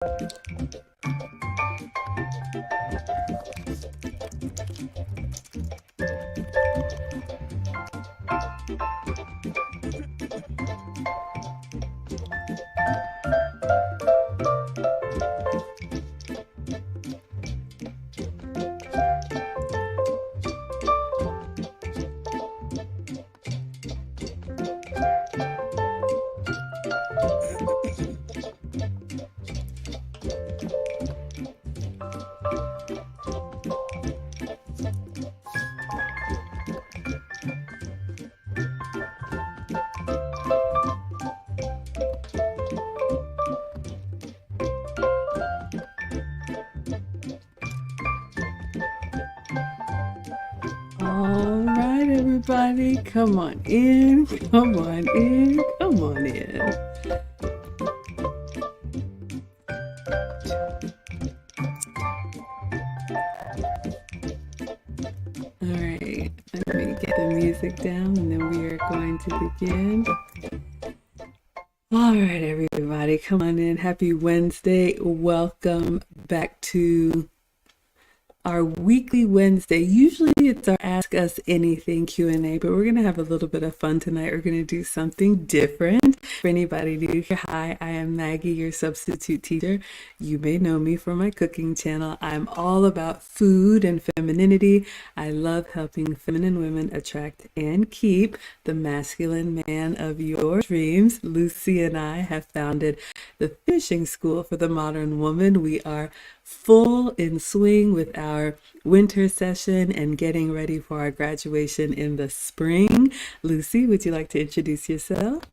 All right, everybody, come on in, come on in, come on in. All right, let me get the music down and then we are going to begin. All right, everybody, come on in. Happy Wednesday. Welcome back to our weekly Wednesday. Usually it's our Ask Us Anything Q&A, but we're going to have a little bit of fun tonight. We're going to do something different. For anybody new here, hi, I am Maggie, your substitute teacher. You may know me from my cooking channel. I'm all about food and femininity. I love helping feminine women attract and keep the masculine man of your dreams. Lucy and I have founded the Finishing School for the Modern Woman. We are full in swing with our winter session and getting ready for our graduation in the spring. Lucy, would you like to introduce yourself?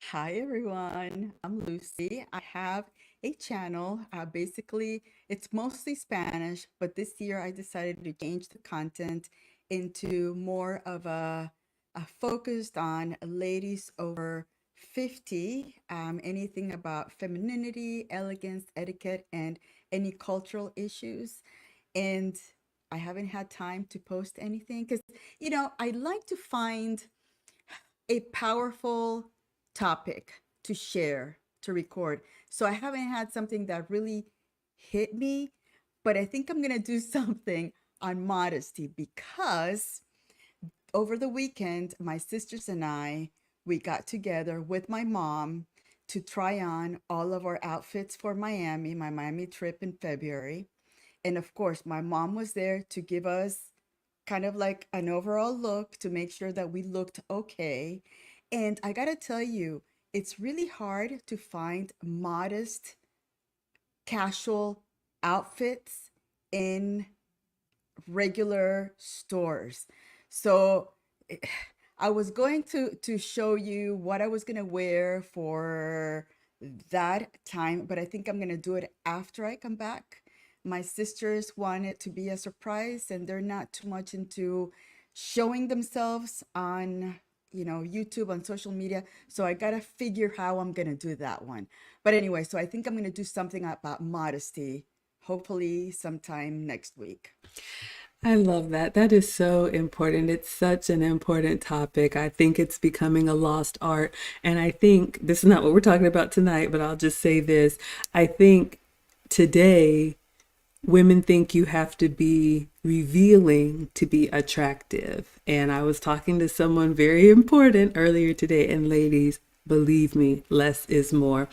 Hi everyone, I'm Lucy. I have a channel. Basically, it's mostly Spanish, but this year I decided to change the content into more of a focused on ladies over 50, anything about femininity, elegance, etiquette, and any cultural issues. And I haven't had time to post anything because, I like to find a powerful topic to share, to record. So I haven't had something that really hit me, but I think I'm going to do something on modesty because over the weekend, my sisters and we got together with my mom to try on all of our outfits for Miami, my Miami trip in February. And of course, my mom was there to give us kind of like an overall look to make sure that we looked okay. And I gotta tell you, it's really hard to find modest, casual outfits in regular stores. So I was going to show you what I was gonna wear for that time, but I think I'm gonna do it after I come back. My sisters want it to be a surprise, and they're not too much into showing themselves on, YouTube, on social media. So I gotta figure how I'm gonna do that one. But anyway, so I think I'm gonna do something about modesty, hopefully sometime next week. I love that. That is so important. It's such an important topic. I think it's becoming a lost art. And I think this is not what we're talking about tonight, but I'll just say this. I think today women think you have to be revealing to be attractive. And I was talking to someone very important earlier today, and ladies, believe me, less is more.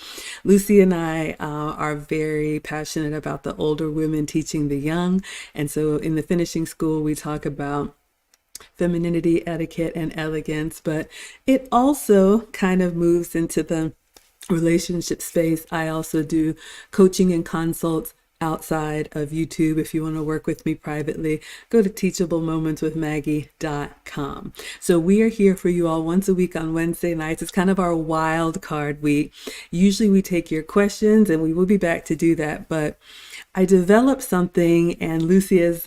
Lucy and I are very passionate about the older women teaching the young. And so in the finishing school, we talk about femininity, etiquette, and elegance, but it also kind of moves into the relationship space. I also do coaching and consults outside of YouTube. If you want to work with me privately, go to teachablemomentswithmaggie.com. So we are here for you all once a week on Wednesday nights. It's kind of our wild card week. Usually we take your questions and we will be back to do that. But I developed something and Lucy has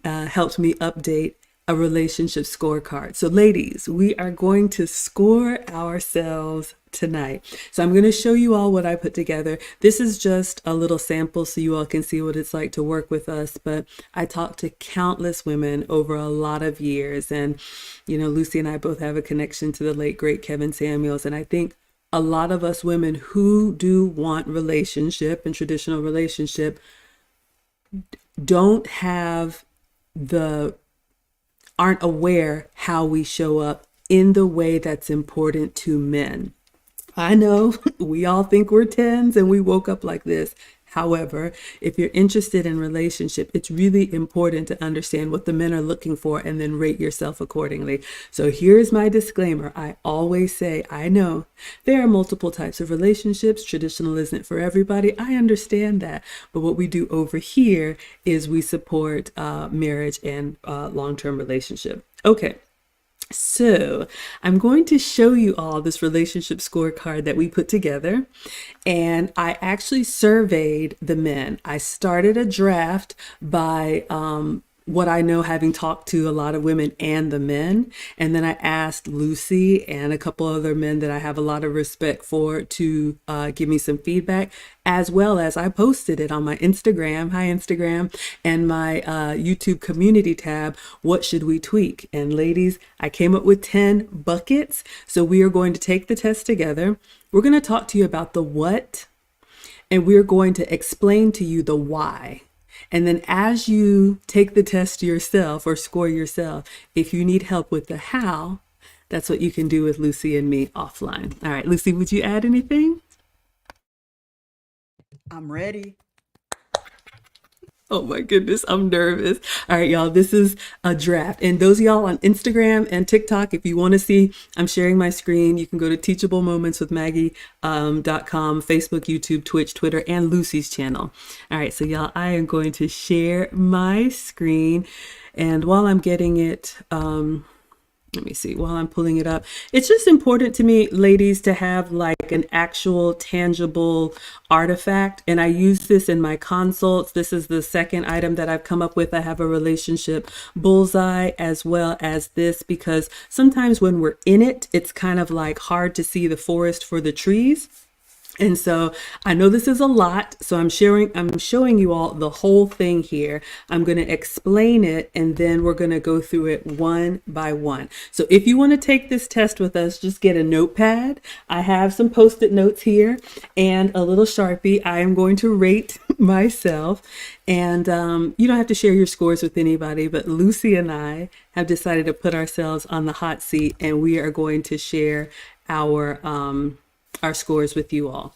helped me update a relationship scorecard. So ladies, we are going to score ourselves tonight. So I'm going to show you all what I put together. This is just a little sample so you all can see what it's like to work with us. But I talked to countless women over a lot of years. And, Lucy and I both have a connection to the late, great Kevin Samuels. And I think a lot of us women who do want relationship and traditional relationship don't have the aren't aware how we show up in the way that's important to men. I know we all think we're tens and we woke up like this. However, if you're interested in relationship, it's really important to understand what the men are looking for and then rate yourself accordingly. So here's my disclaimer. I always say, I know there are multiple types of relationships. Traditional isn't for everybody. I understand that. But what we do over here is we support marriage and long-term relationship. Okay. So I'm going to show you all this relationship scorecard that we put together. And I actually surveyed the men. I started a draft by what I know, having talked to a lot of women and the men. And then I asked Lucy and a couple other men that I have a lot of respect for to give me some feedback, as well as I posted it on my Instagram, hi Instagram, and my YouTube community tab, what should we tweak? And ladies, I came up with 10 buckets. So we are going to take the test together. We're going to talk to you about the what, and we're going to explain to you the why. And then as you take the test yourself or score yourself, if you need help with the how, that's what you can do with Lucy and me offline. All right, Lucy, would you add anything? I'm ready. Oh my goodness, I'm nervous. All right, y'all, this is a draft. And those of y'all on Instagram and TikTok, if you want to see, I'm sharing my screen. You can go to teachablemomentswithmaggie.com, Facebook, YouTube, Twitch, Twitter, and Lucy's channel. All right, so y'all, I am going to share my screen. And while I'm getting it, let me see, while I'm pulling it up, it's just important to me, ladies, to have like an actual tangible artifact. And I use this in my consults. This is the second item that I've come up with. I have a relationship bullseye as well as this, because sometimes when we're in it, it's kind of like hard to see the forest for the trees. And so I know this is a lot, so I'm showing you all the whole thing here. I'm going to explain it, and then we're going to go through it one by one. So if you want to take this test with us, just get a notepad. I have some Post-it notes here and a little Sharpie. I am going to rate myself, and you don't have to share your scores with anybody, but Lucy and I have decided to put ourselves on the hot seat, and we are going to share our scores with you all.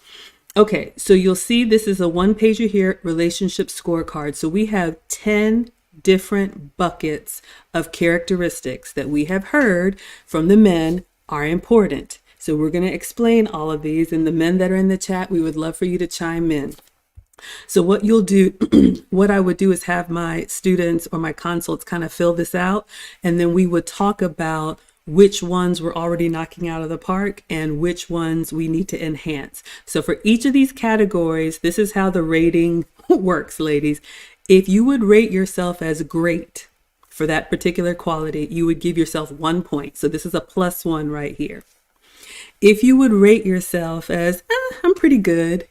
Okay, so you'll see this is a one-pager here, relationship scorecard. So we have 10 different buckets of characteristics that we have heard from the men are important. So we're going to explain all of these, and the men that are in the chat, we would love for you to chime in. So what you'll do, what I would do is have my students or my consults kind of fill this out, and then we would talk about which ones we're already knocking out of the park and which ones we need to enhance. So for each of these categories, this is how the rating works, ladies. If you would rate yourself as great for that particular quality, you would give yourself 1 point. So this is a +1 right here. If you would rate yourself as, I'm pretty good,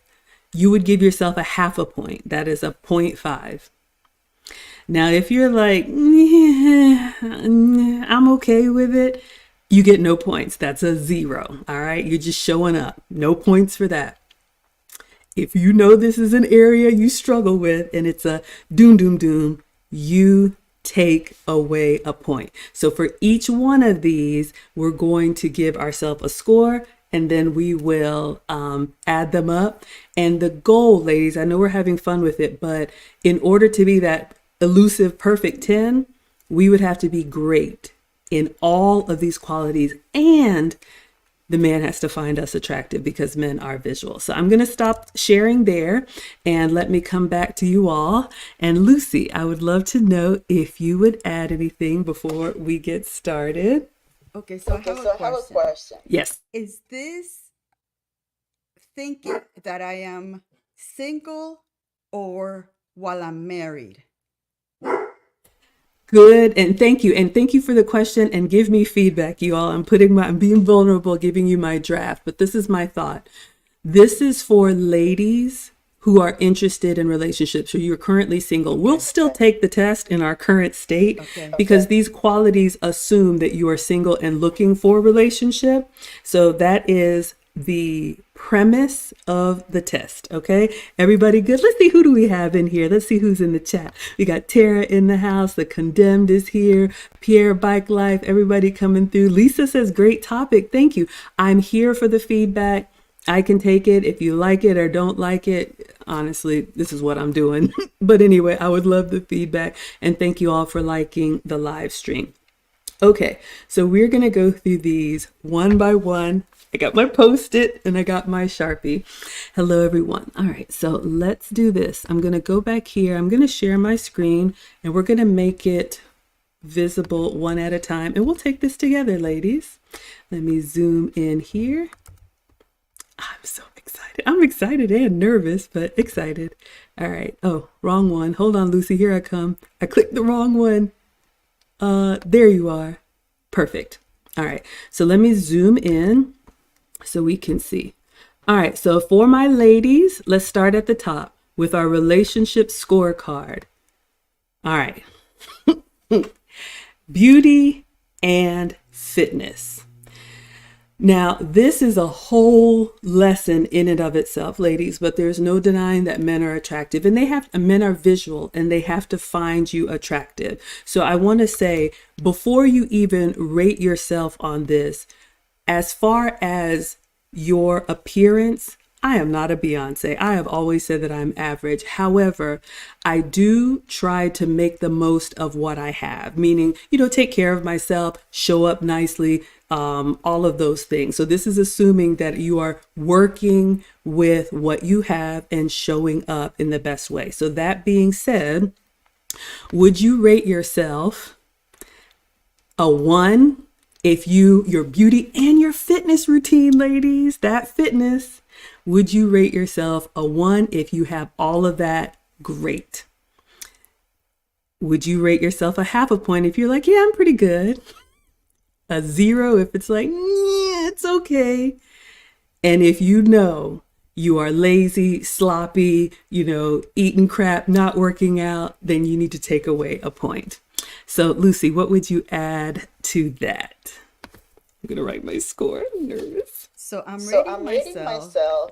you would give yourself a half a point. That is a 0.5. Now, if you're like, I'm okay with it, you get no points. That's a 0. All right. You're just showing up. No points for that. If you know this is an area you struggle with and it's a doom, you take away a point. So for each one of these, we're going to give ourselves a score, and then we will add them up. And the goal, ladies, I know we're having fun with it, but in order to be that elusive perfect 10, we would have to be great in all of these qualities, and the man has to find us attractive because men are visual. So I'm going to stop sharing there and let me come back to you all. And Lucy, I would love to know if you would add anything before we get started. Okay, so I have a question. Yes. Is this thinking that I am single or while I'm married? Good. And thank you. And thank you for the question, and give me feedback, you all. I'm being vulnerable, giving you my draft, but this is my thought. This is for ladies who are interested in relationships, or you're currently single. We'll still take the test in our current state because these qualities assume that you are single and looking for a relationship. So that is the premise of the test. Okay, everybody good? Let's see, who do we have in here? Let's see who's in the chat. We got Tara in the house. The Condemned is here. Pierre, Bike Life, everybody coming through. Lisa says, great topic. Thank you. I'm here for the feedback. I can take it if you like it or don't like it. Honestly, this is what I'm doing. But anyway, I would love the feedback. And thank you all for liking the live stream. Okay, so we're going to go through these one by one. I got my Post-it and I got my Sharpie. Hello, everyone. All right, so let's do this. I'm going to go back here. I'm going to share my screen and we're going to make it visible one at a time. And we'll take this together, ladies. Let me zoom in here. I'm so excited. I'm excited and nervous, but excited. All right. Oh, wrong one. Hold on, Lucy. Here I come. I clicked the wrong one. There you are. Perfect. All right. So let me zoom in so we can see. All right. So for my ladies, let's start at the top with our relationship scorecard. All right. Beauty and fitness. Now, this is a whole lesson in and of itself, ladies, but there's no denying that men are attractive and men are visual and they have to find you attractive. So I want to say, before you even rate yourself on this, as far as your appearance, I am not a Beyonce. I have always said that I'm average. However, I do try to make the most of what I have, meaning, take care of myself, show up nicely, all of those things. So this is assuming that you are working with what you have and showing up in the best way. So that being said, would you rate yourself a 1 if your beauty and your fitness routine, ladies, that fitness, would you rate yourself a 1 if you have all of that? Great. Would you rate yourself a 0.5 point if you're like, yeah, I'm pretty good? A 0 if it's like, yeah, it's okay. And if you are lazy, sloppy, eating crap, not working out, then you need to take away a point. So Lucy, what would you add to that? I'm gonna write my score. I'm nervous. So I'm rating myself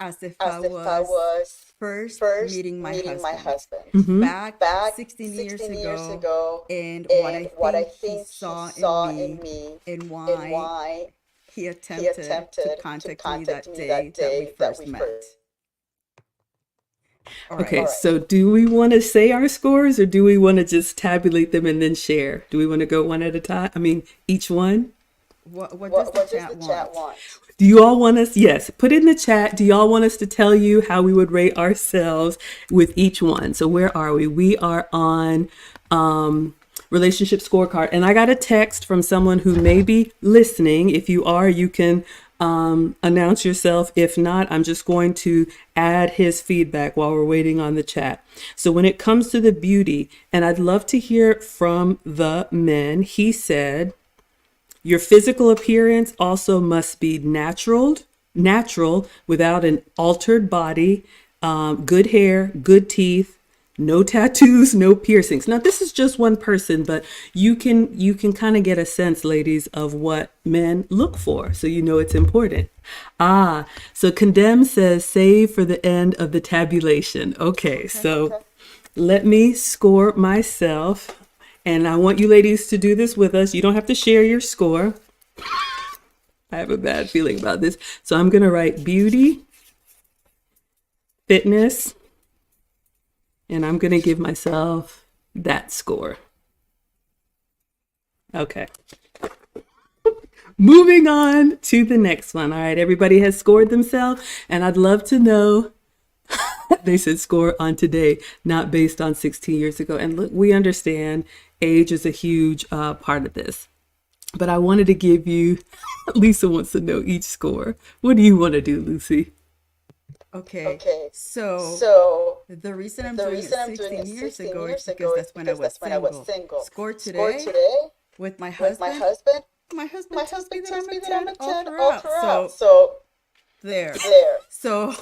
as if I was first meeting my husband. Mm-hmm. Back 16 years ago, and what I think he saw in me and why he attempted to contact me that day that we first met. All right. Okay, so do we want to say our scores or do we want to just tabulate them and then share? Do we want to go one at a time? I mean, each one? What does the chat want? Do you all want us? Yes, put in the chat. Do y'all want us to tell you how we would rate ourselves with each one? So where are we? We are on relationship scorecard. And I got a text from someone who may be listening. If you are, you can announce yourself. If not, I'm just going to add his feedback while we're waiting on the chat. So when it comes to the beauty, and I'd love to hear from the men, he said, your physical appearance also must be natural without an altered body, good hair, good teeth, no tattoos, no piercings. Now, this is just one person, but you can kind of get a sense, ladies, of what men look for. So it's important. So Condemn says, save for the end of the tabulation. Okay. So let me score myself. And I want you ladies to do this with us. You don't have to share your score. I have a bad feeling about this. So I'm going to write beauty, fitness, and I'm going to give myself that score. Okay. Moving on to the next one. All right, everybody has scored themselves, and I'd love to know. They said score on today, not based on 16 years ago. And look, we understand age is a huge part of this. But I wanted to give you, Lisa wants to know each score. What do you want to do, Lucy? Okay. So the reason I'm doing it 16 years ago is because that's when I was single. Score today with my husband. My husband tells me that I'm a 10 all throughout. So there. So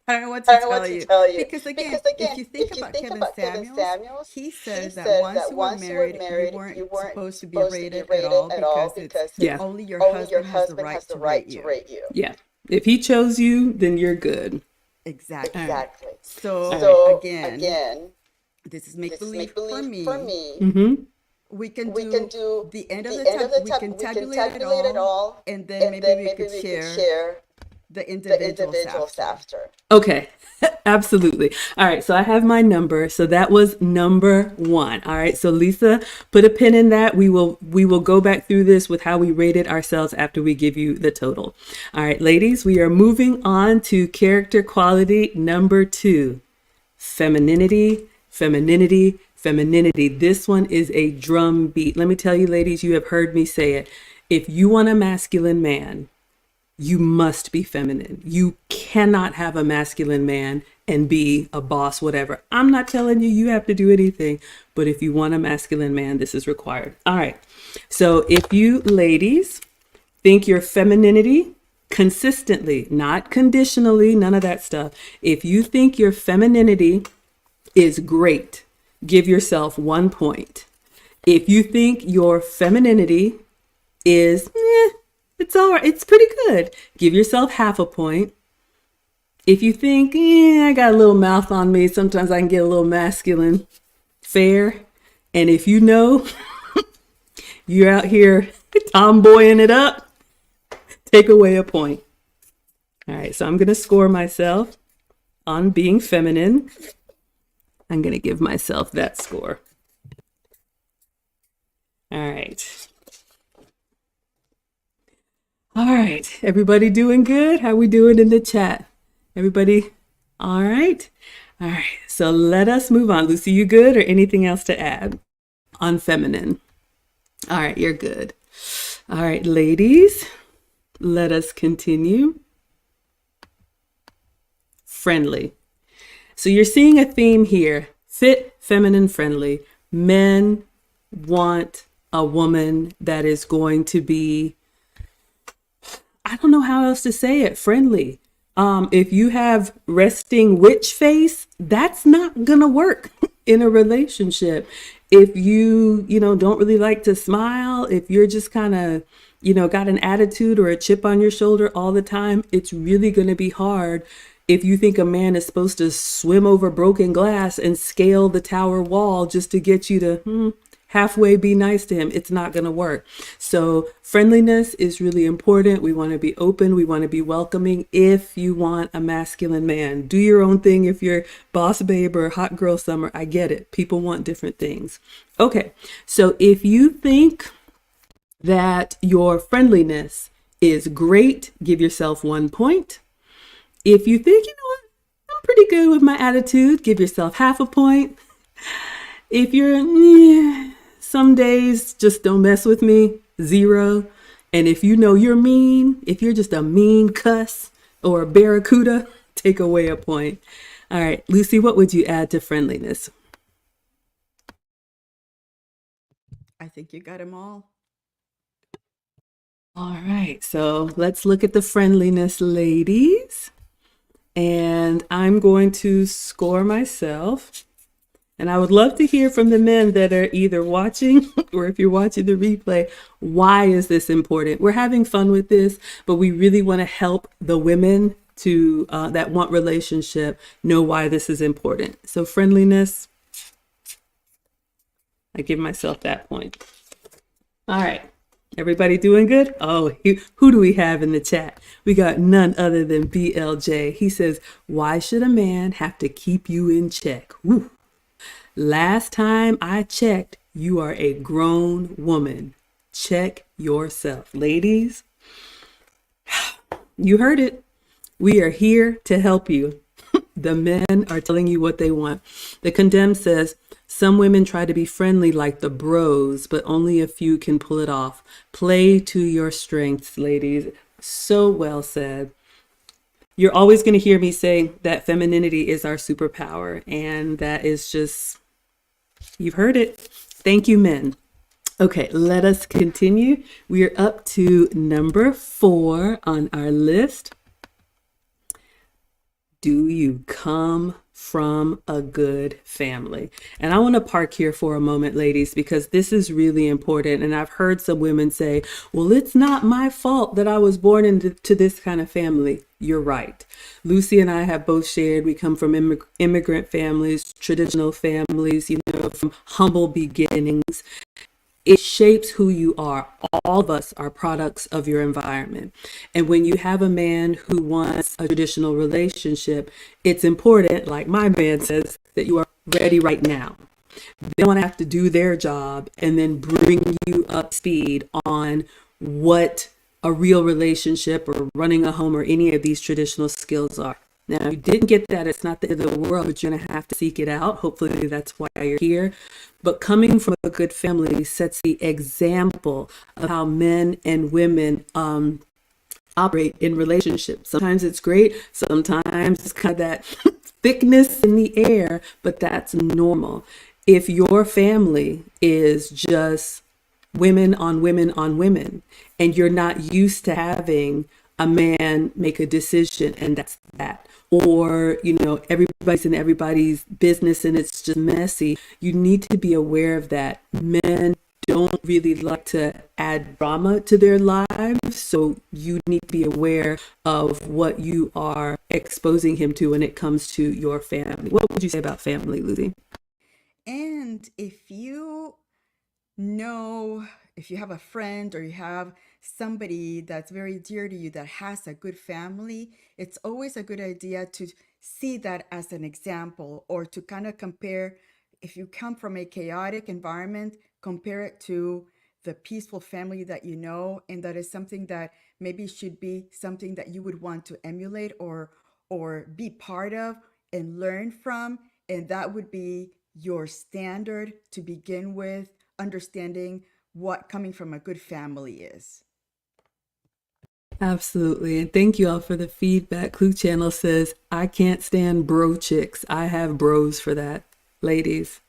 I don't know what I to don't know what tell to you. tell you. Because again, Because if again, you think if you about think Kevin about Kevin Samuels, Samuels, he he says that says once that you were once you were married, you married, weren't you weren't supposed to be supposed to be rated at rated all at all because it's because Yeah. it's only your only your husband has the husband right has the to rate right to you. rate you. Yeah. If he chose you, then you're good. All Exactly. right. Exactly. All So right. So again, again, this is make this is believe make for believe for me. me. Mm-hmm. We can We can do do the end of the the end of tab. the We can we can tabulate it tabulate it all, all, and then and maybe then we maybe could we could share share the the individuals individuals after. after. Okay. Absolutely. All right. So I have my number. So that was number one. All right. So Lisa, put a pin in that. We will go back through this with how we rated ourselves after we give you the total. All right, ladies, we are moving on to character quality number two. Femininity, femininity, femininity. This one is a drum beat. Let me tell you, ladies, you have heard me say it. If you want a masculine man, you must be feminine. You cannot have a masculine man and be a boss, whatever. I'm not telling you you have to do anything, but if you want a masculine man, this is required. All right. So if you ladies think your femininity consistently, not conditionally, none of that stuff. If you think your femininity is great, give yourself 1 point. If you think your femininity is, it's all right, it's pretty good, give yourself half a point. If you think, I got a little mouth on me, sometimes I can get a little masculine, fair. And if you know you're out here tomboying it up, take away a point. All right, so I'm going to score myself on being feminine. I'm going to give myself that score. All right. All right. Everybody doing good? How we doing in the chat? Everybody? All right. All right. So let us move on. Lucy, you good or anything else to add on feminine? All right. You're good. All right, ladies, let us continue. Friendly. So you're seeing a theme here. Fit, feminine, friendly. Men want a woman that is going to be, I don't know how else to say it, friendly. If you have resting witch face, that's not gonna work in a relationship. If you don't really like to smile, if you're just kind of, got an attitude or a chip on your shoulder all the time, it's really gonna be hard. If you think a man is supposed to swim over broken glass and scale the tower wall just to get you to halfway be nice to him, it's not going to work. So friendliness is really important. We want to be open. We want to be welcoming. If you want a masculine man, do your own thing. If you're boss babe or hot girl summer, I get it. People want different things. Okay. So if you think that your friendliness is great, give yourself 1 point. If you think, I'm pretty good with my attitude, give yourself half a point. If you're, some days just don't mess with me, 0. And if you know you're mean, if you're just a mean cuss or a barracuda, take away a point. All right, Lucy, what would you add to friendliness? I think you got them all. All right, so let's look at the friendliness, ladies. And I'm going to score myself. And I would love to hear from the men that are either watching or if you're watching the replay, why is this important? We're having fun with this, but we really want to help the women to that want relationship know why this is important. So friendliness, I give myself that point. All right. Everybody doing good? Oh, who do we have in the chat? We got none other than BLJ. He says, why should a man have to keep you in check? Woo. Last time I checked, you are a grown woman. Check yourself. Ladies, you heard it. We are here to help you. The men are telling you what they want. The Condemned says, some women try to be friendly like the bros, but only a few can pull it off. Play to your strengths, ladies. So well said. You're always going to hear me say that femininity is our superpower, and that is just, you've heard it. Thank you, men. Okay, let us continue. We are up to number 4 on our list. Do you come from a good family? And I want to park here for a moment, ladies, because this is really important. And I've heard some women say, well, it's not my fault that I was born into this kind of family. You're right. Lucy and I have both shared we come from immigrant families, traditional families, from humble beginnings. It shapes who you are. All of us are products of your environment. And when you have a man who wants a traditional relationship, it's important, like my man says, that you are ready right now. They want to have to do their job and then bring you up to speed on what a real relationship or running a home or any of these traditional skills are. Now, if you didn't get that, it's not the end of the world, but you're going to have to seek it out. Hopefully, that's why you're here. But coming from a good family sets the example of how men and women operate in relationships. Sometimes it's great, sometimes it's kind of that thickness in the air, but that's normal. If your family is just women on women on women, and you're not used to having a man make a decision and that's that, or everybody's in everybody's business and it's just messy, you need to be aware of that. Men don't really like to add drama to their lives, so you need to be aware of what you are exposing him to when it comes to your family. What would you say about family, Lucy? And know if you have a friend or you have somebody that's very dear to you that has a good family, it's always a good idea to see that as an example, or to kind of compare. If you come from a chaotic environment, compare it to the peaceful family that you know, and that is something that maybe should be something that you would want to emulate or be part of and learn from. And that would be your standard to begin with, understanding what coming from a good family is. Absolutely. And thank you all for the feedback. Clue Channel says, I can't stand bro chicks. I have bros for that. Ladies,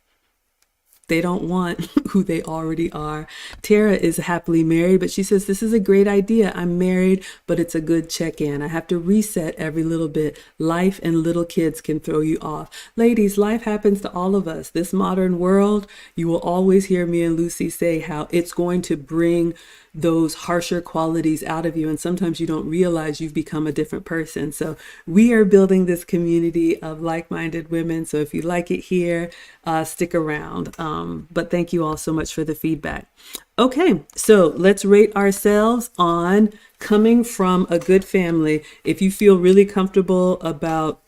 they don't want who they already are. Tara is happily married, but she says, this is a great idea. I'm married, but it's a good check-in. I have to reset every little bit. Life and little kids can throw you off. Ladies, life happens to all of us. This modern world, you will always hear me and Lucy say how it's going to bring those harsher qualities out of you. And sometimes you don't realize you've become a different person. So we are building this community of like-minded women. So if you like it here, stick around. But thank you all so much for the feedback. Okay, so let's rate ourselves on coming from a good family. If you feel really comfortable about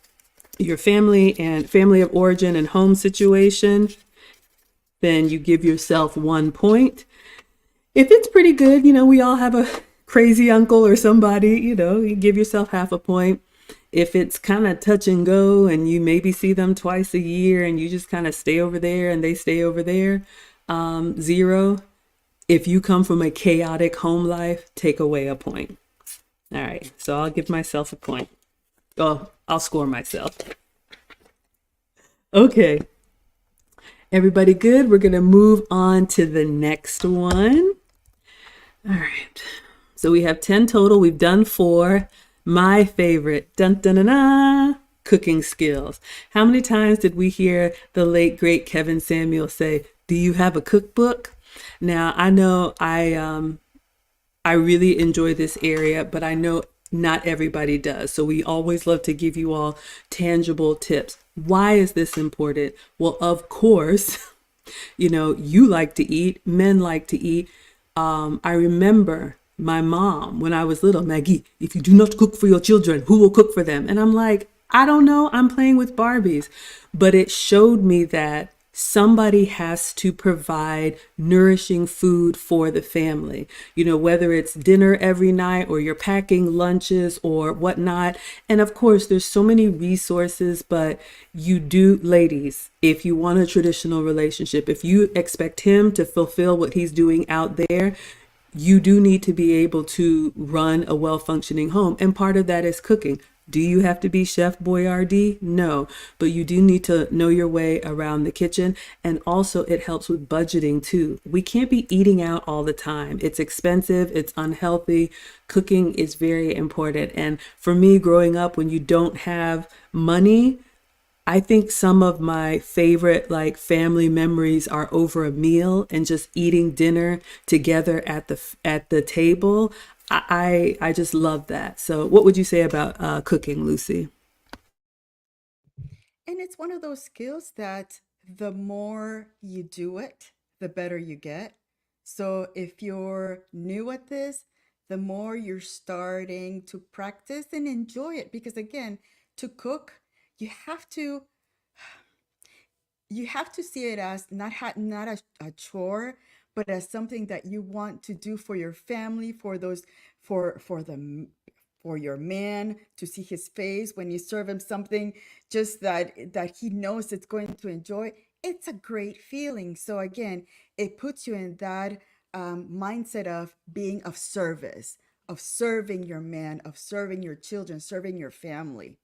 your family and family of origin and home situation, then you give yourself 1 point. If it's pretty good, we all have a crazy uncle or somebody, you give yourself half a point. If it's kind of touch and go and you maybe see them twice a year and you just kind of stay over there and they stay over there, 0. If you come from a chaotic home life, take away a point. All right, so I'll give myself a point. Oh, I'll score myself. Okay. Everybody good? We're going to move on to the next one. All right. So we have 10 total. We've done 4. My favorite, dun dun dun dun, cooking skills. How many times did we hear the late great Kevin Samuel say, "Do you have a cookbook?" Now, I know I really enjoy this area, but I know not everybody does. So we always love to give you all tangible tips. Why is this important? Well, of course, you like to eat, men like to eat. I remember my mom when I was little, Maggie, if you do not cook for your children, who will cook for them? And I'm like, I don't know, I'm playing with Barbies. But it showed me that somebody has to provide nourishing food for the family, whether it's dinner every night or you're packing lunches or whatnot. And of course, there's so many resources, but you do, ladies, if you want a traditional relationship, if you expect him to fulfill what he's doing out there, you do need to be able to run a well-functioning home. And part of that is cooking. Do you have to be Chef Boyardee? No, but you do need to know your way around the kitchen. And also, it helps with budgeting too. We can't be eating out all the time. It's expensive, it's unhealthy. Cooking is very important. And for me, growing up, when you don't have money, I think some of my favorite like family memories are over a meal and just eating dinner together at the table. I just love that. So, what would you say about cooking, Lucy? And it's one of those skills that the more you do it, the better you get. So if you're new at this, the more you're starting to practice and enjoy it. Because again, to cook, you have to you have to see it as not a chore, but as something that you want to do for your family, for those for the for your man to see his face when you serve him something just that he knows it's going to enjoy. It's a great feeling. So again, it puts you in that mindset of being of service, of serving your man, of serving your children, serving your family.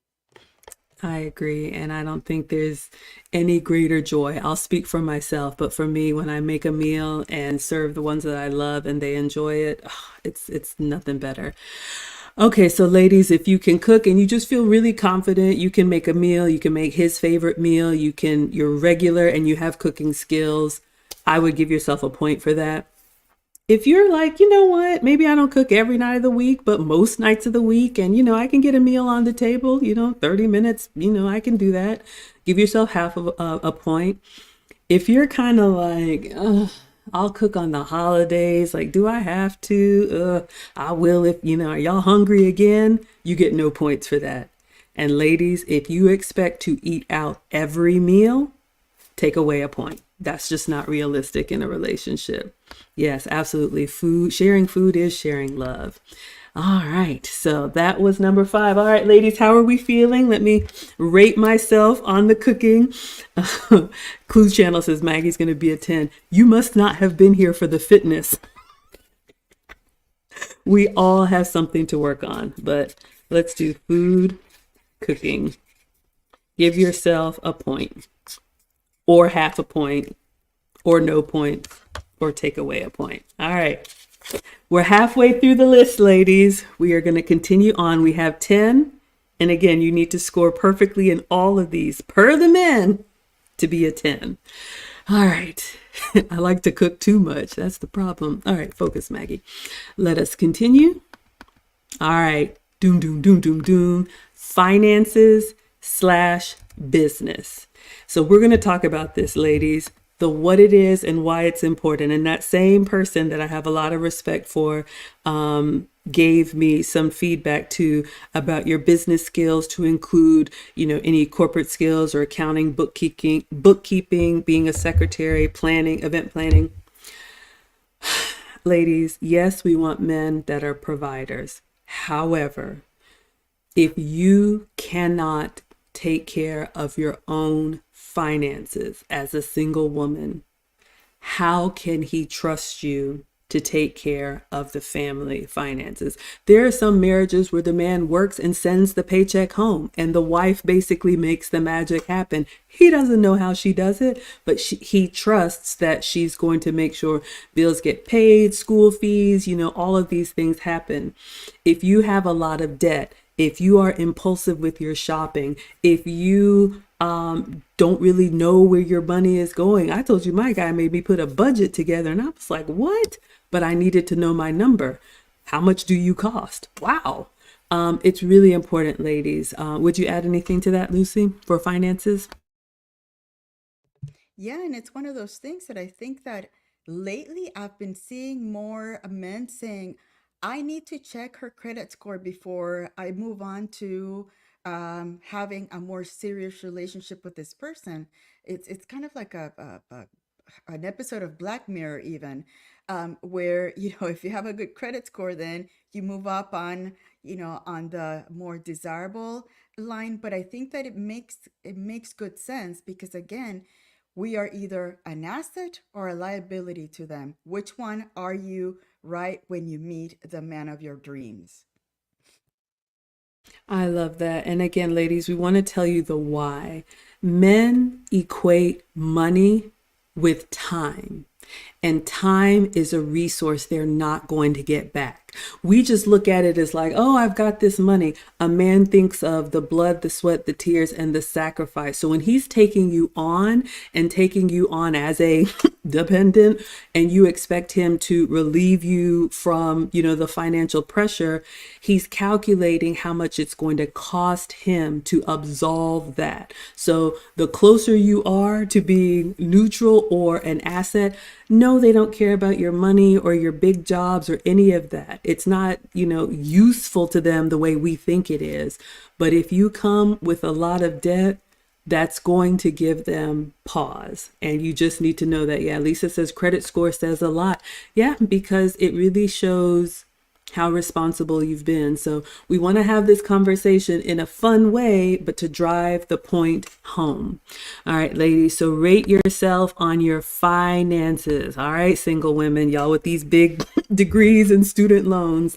I agree. And I don't think there's any greater joy. I'll speak for myself, but for me, when I make a meal and serve the ones that I love and they enjoy it, it's nothing better. Okay, so ladies, if you can cook and you just feel really confident, you can make a meal, you can make his favorite meal, you're regular and you have cooking skills, I would give yourself a point for that. If you're like, you know what, maybe I don't cook every night of the week, but most nights of the week, and I can get a meal on the table, 30 minutes, I can do that. Give yourself half of a point. If you're kind of like, ugh, I'll cook on the holidays, like, do I have to? I will if, are y'all hungry again? You get no points for that. And ladies, if you expect to eat out every meal, take away a point. That's just not realistic in a relationship. Yes, absolutely. Sharing food is sharing love. All right, so that was number 5. All right, ladies, how are we feeling? Let me rate myself on the cooking. Clue Channel says Maggie's going to be a 10. You must not have been here for the fitness. We all have something to work on, but let's do food, cooking. Give yourself a point, or half a point, or no point, or take away a point. All right. We're halfway through the list, ladies. We are going to continue on. We have 10. And again, you need to score perfectly in all of these per the men to be a 10. All right. I like to cook too much. That's the problem. All right. Focus, Maggie. Let us continue. All right. Doom, doom, doom, doom, doom. Finances slash business. So we're going to talk about this, ladies, the what it is and why it's important. And that same person that I have a lot of respect for gave me some feedback too about your business skills to include, any corporate skills or accounting, bookkeeping, being a secretary, planning, event planning. Ladies, yes, we want men that are providers. However, if you cannot take care of your own finances as a single woman, how can he trust you to take care of the family finances? There are some marriages where the man works and sends the paycheck home and the wife basically makes the magic happen. He doesn't know how she does it, but he trusts that she's going to make sure bills get paid, school fees, all of these things happen. If you have a lot of debt, if you are impulsive with your shopping, if you don't really know where your money is going. I told you my guy made me put a budget together and I was like, what? But I needed to know my number. How much do you cost? Wow. It's really important, ladies. Would you add anything to that, Lucy, for finances? Yeah, and it's one of those things that I think that lately I've been seeing more men saying, I need to check her credit score before I move on to having a more serious relationship with this person. It's kind of like an episode of Black Mirror, even where if you have a good credit score, then you move up on on the more desirable line. But I think that it makes good sense because again, we are either an asset or a liability to them. Which one are you right when you meet the man of your dreams? I love that. And again, ladies, we want to tell you the why. Men equate money with time. And time is a resource they're not going to get back. We just look at it as like, oh, I've got this money. A man thinks of the blood, the sweat, the tears, and the sacrifice. So when he's taking you on and taking you on as a dependent, and you expect him to relieve you from, the financial pressure, he's calculating how much it's going to cost him to absolve that. So the closer you are to being neutral or an asset, no, they don't care about your money or your big jobs or any of that. It's not, useful to them the way we think it is. But if you come with a lot of debt, that's going to give them pause. And you just need to know that. Yeah, Lisa says credit score says a lot. Yeah, because it really shows how responsible you've been. So we want to have this conversation in a fun way, but to drive the point home. All right, ladies. So rate yourself on your finances. All right, single women, y'all with these big degrees and student loans.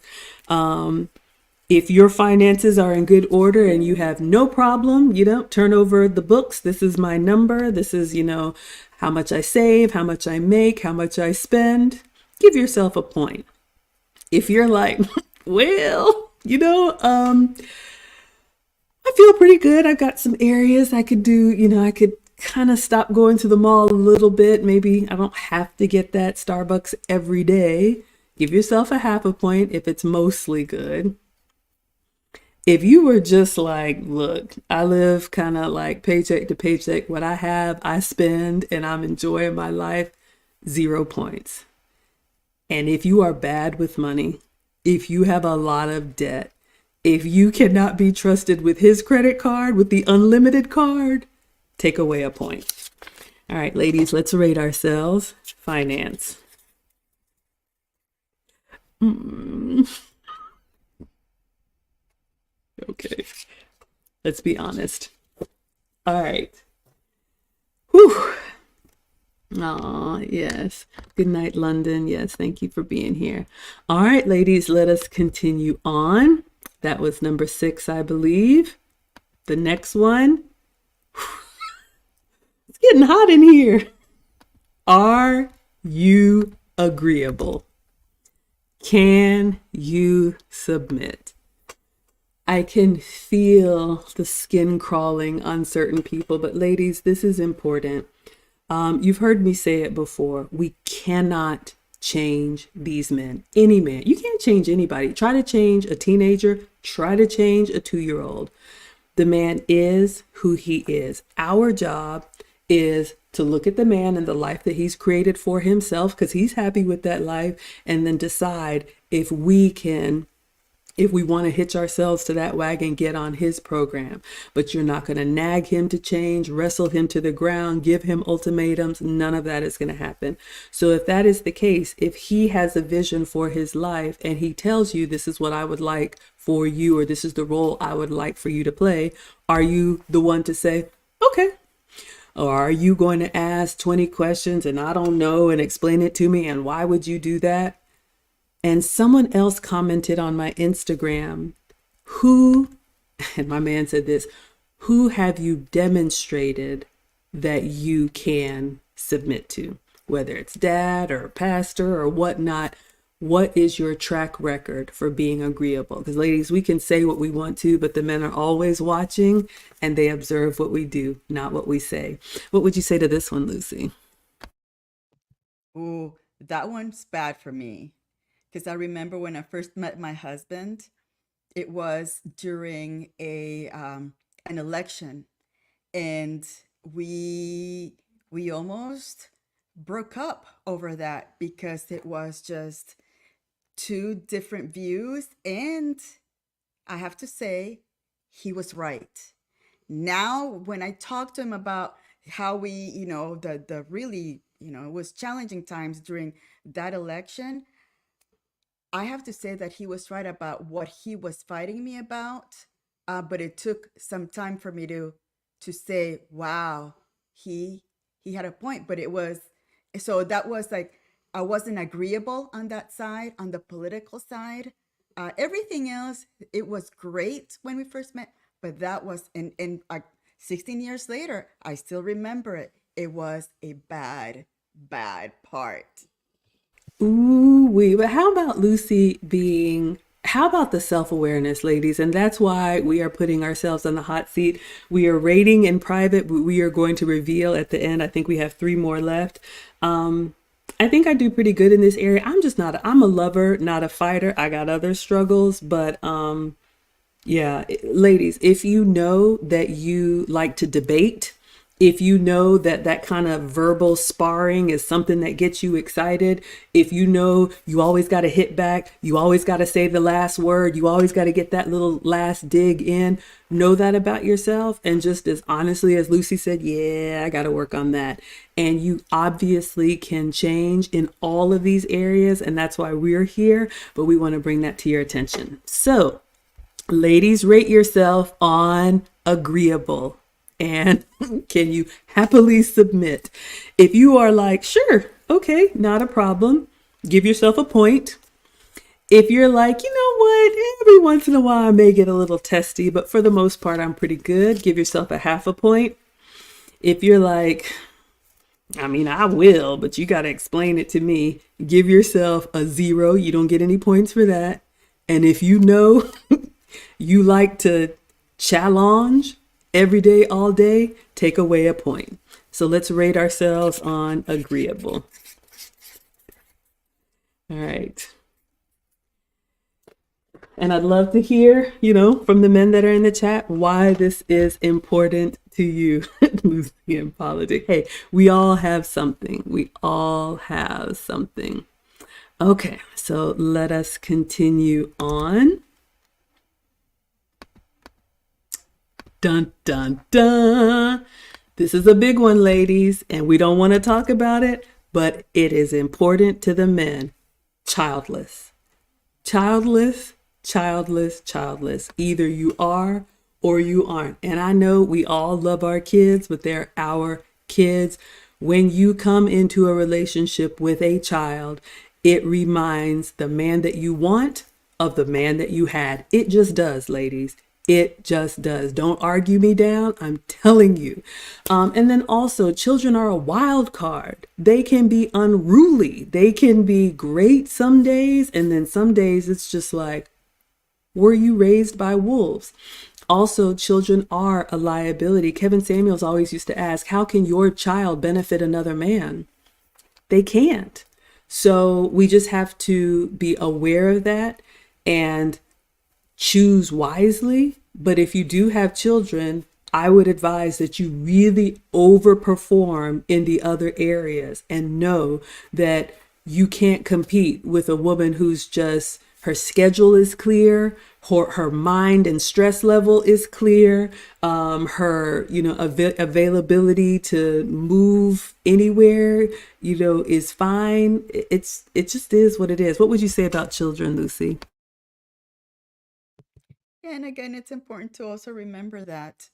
If your finances are in good order and you have no problem, turn over the books. This is my number. This is, how much I save, how much I make, how much I spend. Give yourself a point. If you're like, well, I feel pretty good. I've got some areas I could do, I could kind of stop going to the mall a little bit. Maybe I don't have to get that Starbucks every day. Give yourself a half a point if it's mostly good. If you were just like, look, I live kind of like paycheck to paycheck. What I have, I spend, and I'm enjoying my life, 0 points. And if you are bad with money, if you have a lot of debt, if you cannot be trusted with his credit card, with the unlimited card, take away a point. All right, ladies, let's rate ourselves. Finance. Okay, let's be honest. All right. Whew. Aw, yes. Good night, London. Yes, thank you for being here. All right, ladies, let us continue on. That was number 6, I believe. The next one. It's getting hot in here. Are you agreeable? Can you submit? I can feel the skin crawling on certain people, but ladies, this is important. You've heard me say it before. We cannot change these men. Any man. You can't change anybody. Try to change a teenager. Try to change a 2-year-old. The man is who he is. Our job is to look at the man and the life that he's created for himself, because he's happy with that life, and then decide if we want to hitch ourselves to that wagon, get on his program. But you're not going to nag him to change, wrestle him to the ground, give him ultimatums. None of that is going to happen. So if that is the case, if he has a vision for his life and he tells you this is what I would like for you, or this is the role I would like for you to play, are you the one to say, okay? Or are you going to ask 20 questions and I don't know and explain it to me? And why would you do that? And someone else commented on my Instagram, and my man said this, who have you demonstrated that you can submit to? Whether it's dad or pastor or whatnot, what is your track record for being agreeable? Because ladies, we can say what we want to, but the men are always watching and they observe what we do, not what we say. What would you say to this one, Lucy? Ooh, that one's bad for me because I remember when I first met my husband, it was during a an election, and we we almost broke up over that because it was just two different views, and I have to say he was right. Now when I talk to him about how we, the really, it was challenging times during that election, I have to say that he was right about what he was fighting me about. But it took some time for me to say, wow, he he had a point. But it was, so that was like, I wasn't agreeable on that side, on the political side. Everything else, it was great when we first met, but that was, and 16 years later, I still remember it. It was a bad, bad part. Ooh, wee. But how about Lucy being, how about the self awareness, ladies? And that's why we are putting ourselves on the hot seat. We are rating in private, but we are going to reveal at the end. I think we have three more left. Um, I think I do pretty good in this area. I'm just not, I'm a lover, not a fighter. I got other struggles, but yeah, ladies, if you know that you like to debate, if you know that that kind of verbal sparring is something that gets you excited, if you know you always got to hit back, you always got to say the last word, you always got to get that little last dig in, know that about yourself. And just as honestly as Lucy said, yeah, I got to work on that. And you obviously can change in all of these areas. And that's why we're here. But we want to bring that to your attention. So, ladies, rate yourself on agreeable. And can you happily submit? If you are like, sure, okay, not a problem, give yourself a point. If you're like, you know what, every once in a while I may get a little testy, but for the most part, I'm pretty good, give yourself a half a point. If you're like, I mean, I will, but you got to explain it to me, give yourself a 0. You don't get any points for that. And if you know you like to challenge every day, all day, take away a point. So let's rate ourselves on agreeable. All right. And I'd love to hear, from the men that are in the chat, why this is important to you, Lucy and politics. Hey, we all have something. We all have something. Okay, so let us continue on. Dun, dun, dun. This is a big one, ladies, and we don't want to talk about it, but it is important to the men. Childless. Childless, childless, childless. Either you are or you aren't. And I know we all love our kids, but they're our kids. When you come into a relationship with a child, it reminds the man that you want of the man that you had. It just does, ladies. It just does. Don't argue me down. I'm telling you. And then also, children are a wild card. They can be unruly. They can be great some days. And then some days it's just like, were you raised by wolves? Also, children are a liability. Kevin Samuels always used to ask, how can your child benefit another man? They can't. So we just have to be aware of that and choose wisely. But if you do have children, I would advise that you really overperform in the other areas and know that you can't compete with a woman who's just, her schedule is clear, her mind and stress level is clear, her availability to move anywhere is fine. It just is what it is. What would you say about children, Lucy? And again, it's important to also remember that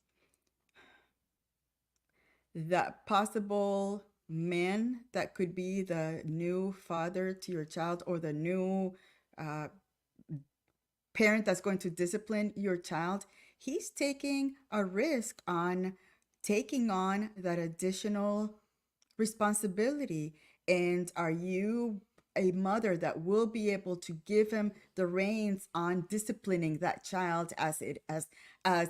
possible man that could be the new father to your child, or the new uh, parent that's going to discipline your child, he's taking a risk on taking on that additional responsibility. And are you a mother that will be able to give him the reins on disciplining that child as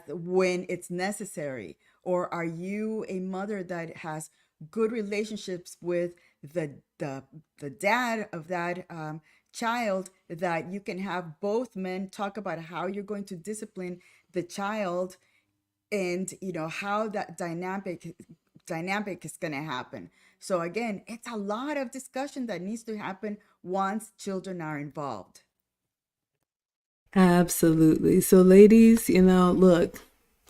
when it's necessary? Or are you a mother that has good relationships with the the dad of that child, that you can have both men talk about how you're going to discipline the child, and how that dynamic is going to happen? So again, it's a lot of discussion that needs to happen once children are involved. Absolutely. So, ladies, look,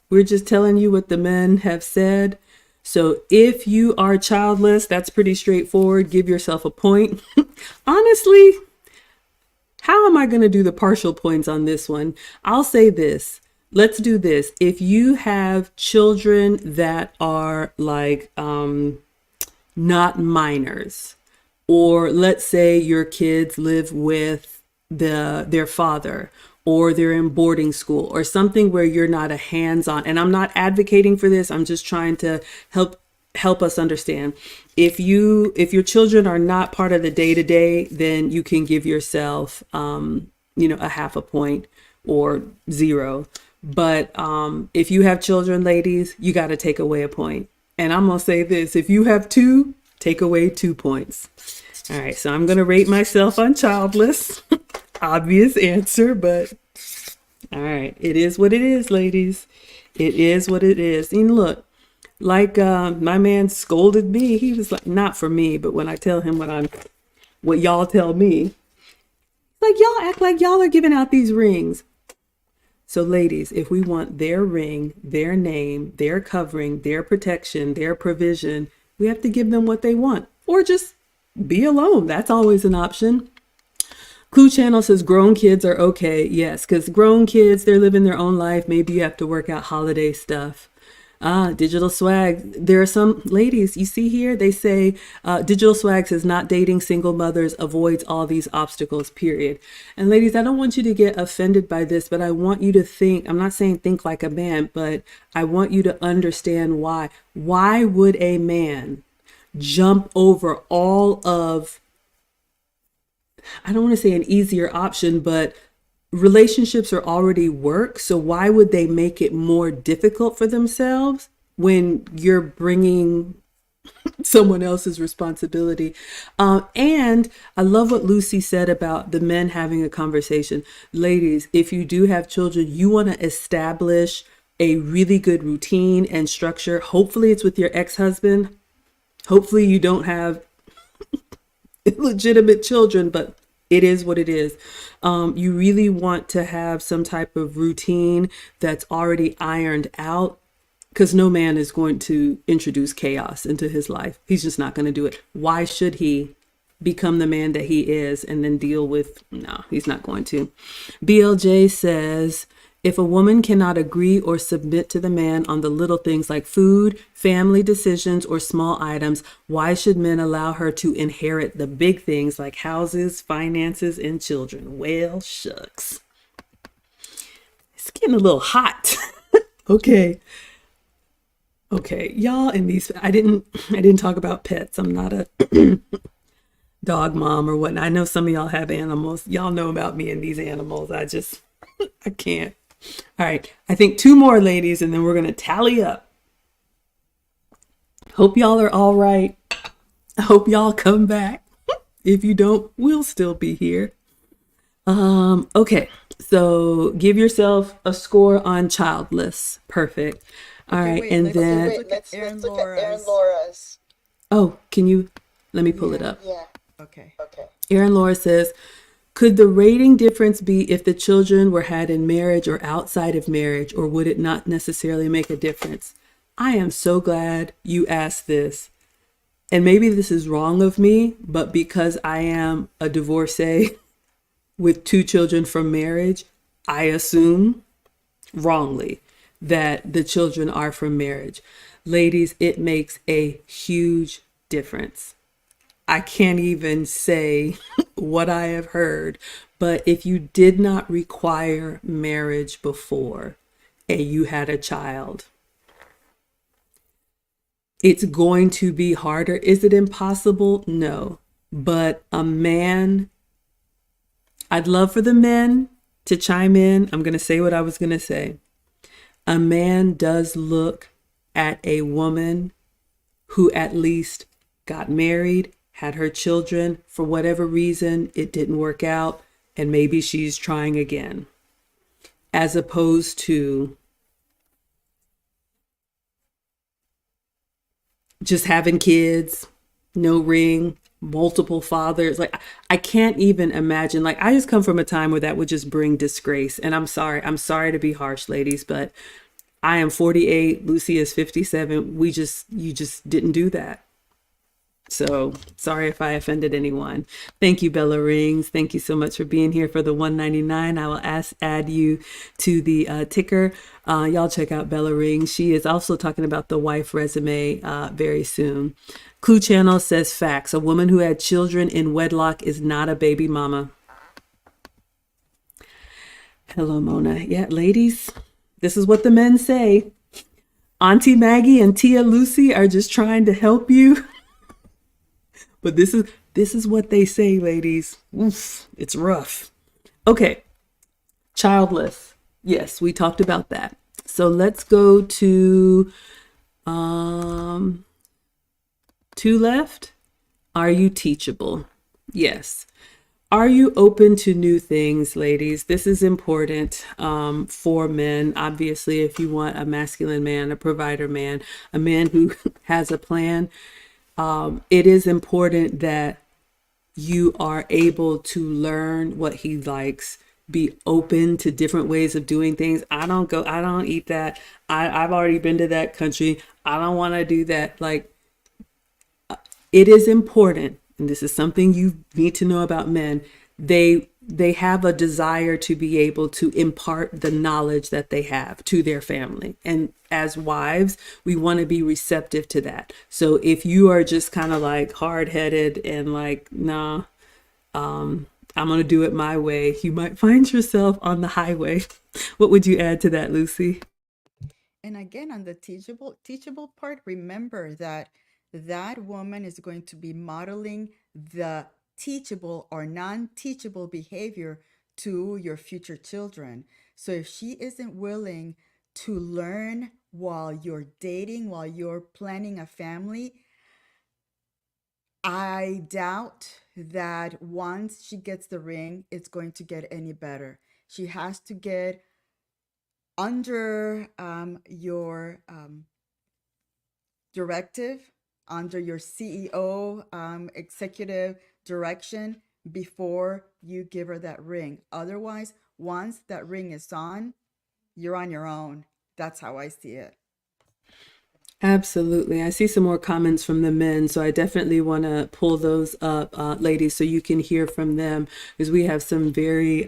we're just telling you what the men have said. So, if you are childless, that's pretty straightforward. Give yourself a point. Honestly, how am I going to do the partial points on this one? I'll say this. Let's do this. If you have children that are like not minors, or let's say your kids live with their father, or they're in boarding school or something where you're not a hands-on. And I'm not advocating for this. I'm just trying to help us understand. If your children are not part of the day to day, then you can give yourself a half a point or zero. But if you have children, ladies, you got to take away a point. And I'm gonna say this: if you have two, take away 2 points. All right, so I'm gonna rate myself on Childless. Obvious answer, but all right, it is what it is, ladies. It is what it is. And look, like my man scolded me. He was like, not for me, but when I tell him what y'all tell me, like y'all act like y'all are giving out these rings. So ladies, if we want their ring, their name, their covering, their protection, their provision, we have to give them what they want, or just be alone. That's always an option. Clue Channel says grown kids are okay. Yes, because grown kids, they're living their own life. Maybe you have to work out holiday stuff. Digital Swag. There are some ladies you see here. They say Digital Swag says not dating single mothers avoids all these obstacles, period. And ladies, I don't want you to get offended by this, but I want you to think, I'm not saying think like a man, but I want you to understand why. Why would a man jump over all of, I don't want to say an easier option, but relationships are already work. So why would they make it more difficult for themselves when you're bringing someone else's responsibility? And I love what Lucy said about the men having a conversation. Ladies, if you do have children, you want to establish a really good routine and structure. Hopefully it's with your ex-husband. Hopefully you don't have illegitimate children, but it is what it is. You really want to have some type of routine that's already ironed out, because no man is going to introduce chaos into his life. He's just not going to do it. Why should he become the man that he is and then deal with? No, he's not going to. BLJ says, if a woman cannot agree or submit to the man on the little things like food, family decisions, or small items, why should men allow her to inherit the big things like houses, finances, and children? Well, shucks. It's getting a little hot. Okay. Okay, y'all, in these, I didn't talk about pets. I'm not a dog mom or whatnot. I know some of y'all have animals. Y'all know about me and these animals. I can't. All right, I think 2 more, ladies, and then we're going to tally up. Hope y'all are all right. I hope y'all come back. If you don't, we'll still be here. Okay, so give yourself a score on Childless. Perfect. All right, wait, and let's then look at Aaron let's look at Aaron Laura's. Laura's. oh, can you let me pull it Yeah. up? Yeah. Okay. Okay. Aaron Laura says, could the rating difference be if the children were had in marriage or outside of marriage, or would it not necessarily make a difference? I am so glad you asked this. And maybe this is wrong of me, but because I am a divorcee with 2 children from marriage, I assume wrongly that the children are from marriage. Ladies, it makes a huge difference. I can't even say what I have heard, but if you did not require marriage before and you had a child, it's going to be harder. Is it impossible? No. But a man, I'd love for the men to chime in. I'm going to say what I was going to say. A man does look at a woman who at least got married, had her children, for whatever reason, it didn't work out, and maybe she's trying again, as opposed to just having kids, no ring, multiple fathers. Like, I can't even imagine. Like, I just come from a time where that would just bring disgrace. And I'm sorry to be harsh, ladies, but I am 48. Lucy is 57. You just didn't do that. So sorry if I offended anyone. Thank you, Bella Rings. Thank you so much for being here for the 199. I will add you to the ticker. Y'all check out Bella Rings. She is also talking about the wife resume very soon. Clue Channel says facts. A woman who had children in wedlock is not a baby mama. Hello, Mona. Yeah, ladies, this is what the men say. Auntie Maggie and Tia Lucy are just trying to help you, but this is what they say, ladies. Oof, it's rough. Okay, childless. Yes, we talked about that. So let's go to um two left. Are you teachable? Yes. Are you open to new things, ladies? This is important for men. Obviously, if you want a masculine man, a provider man, a man who has a plan, it is important that you are able to learn what he likes, be open to different ways of doing things. I don't eat that. I've already been to that country. I don't want to do that. Like, it is important, and this is something you need to know about men. They have a desire to be able to impart the knowledge that they have to their family. And as wives, we want to be receptive to that. So if you are just kind of like hard-headed and like, nah, I'm going to do it my way, you might find yourself on the highway. What would you add to that, Lucy? And again, on the teachable part, remember that that woman is going to be modeling the teachable or non-teachable behavior to your future children. So if she isn't willing to learn while you're dating, while you're planning a family, I doubt that once she gets the ring, it's going to get any better. She has to get under your directive, under your CEO executive direction before you give her that ring. Otherwise, once that ring is on, you're on your own. That's how I see it. Absolutely. I see some more comments from the men, so I definitely want to pull those up, ladies, so you can hear from them because we have some very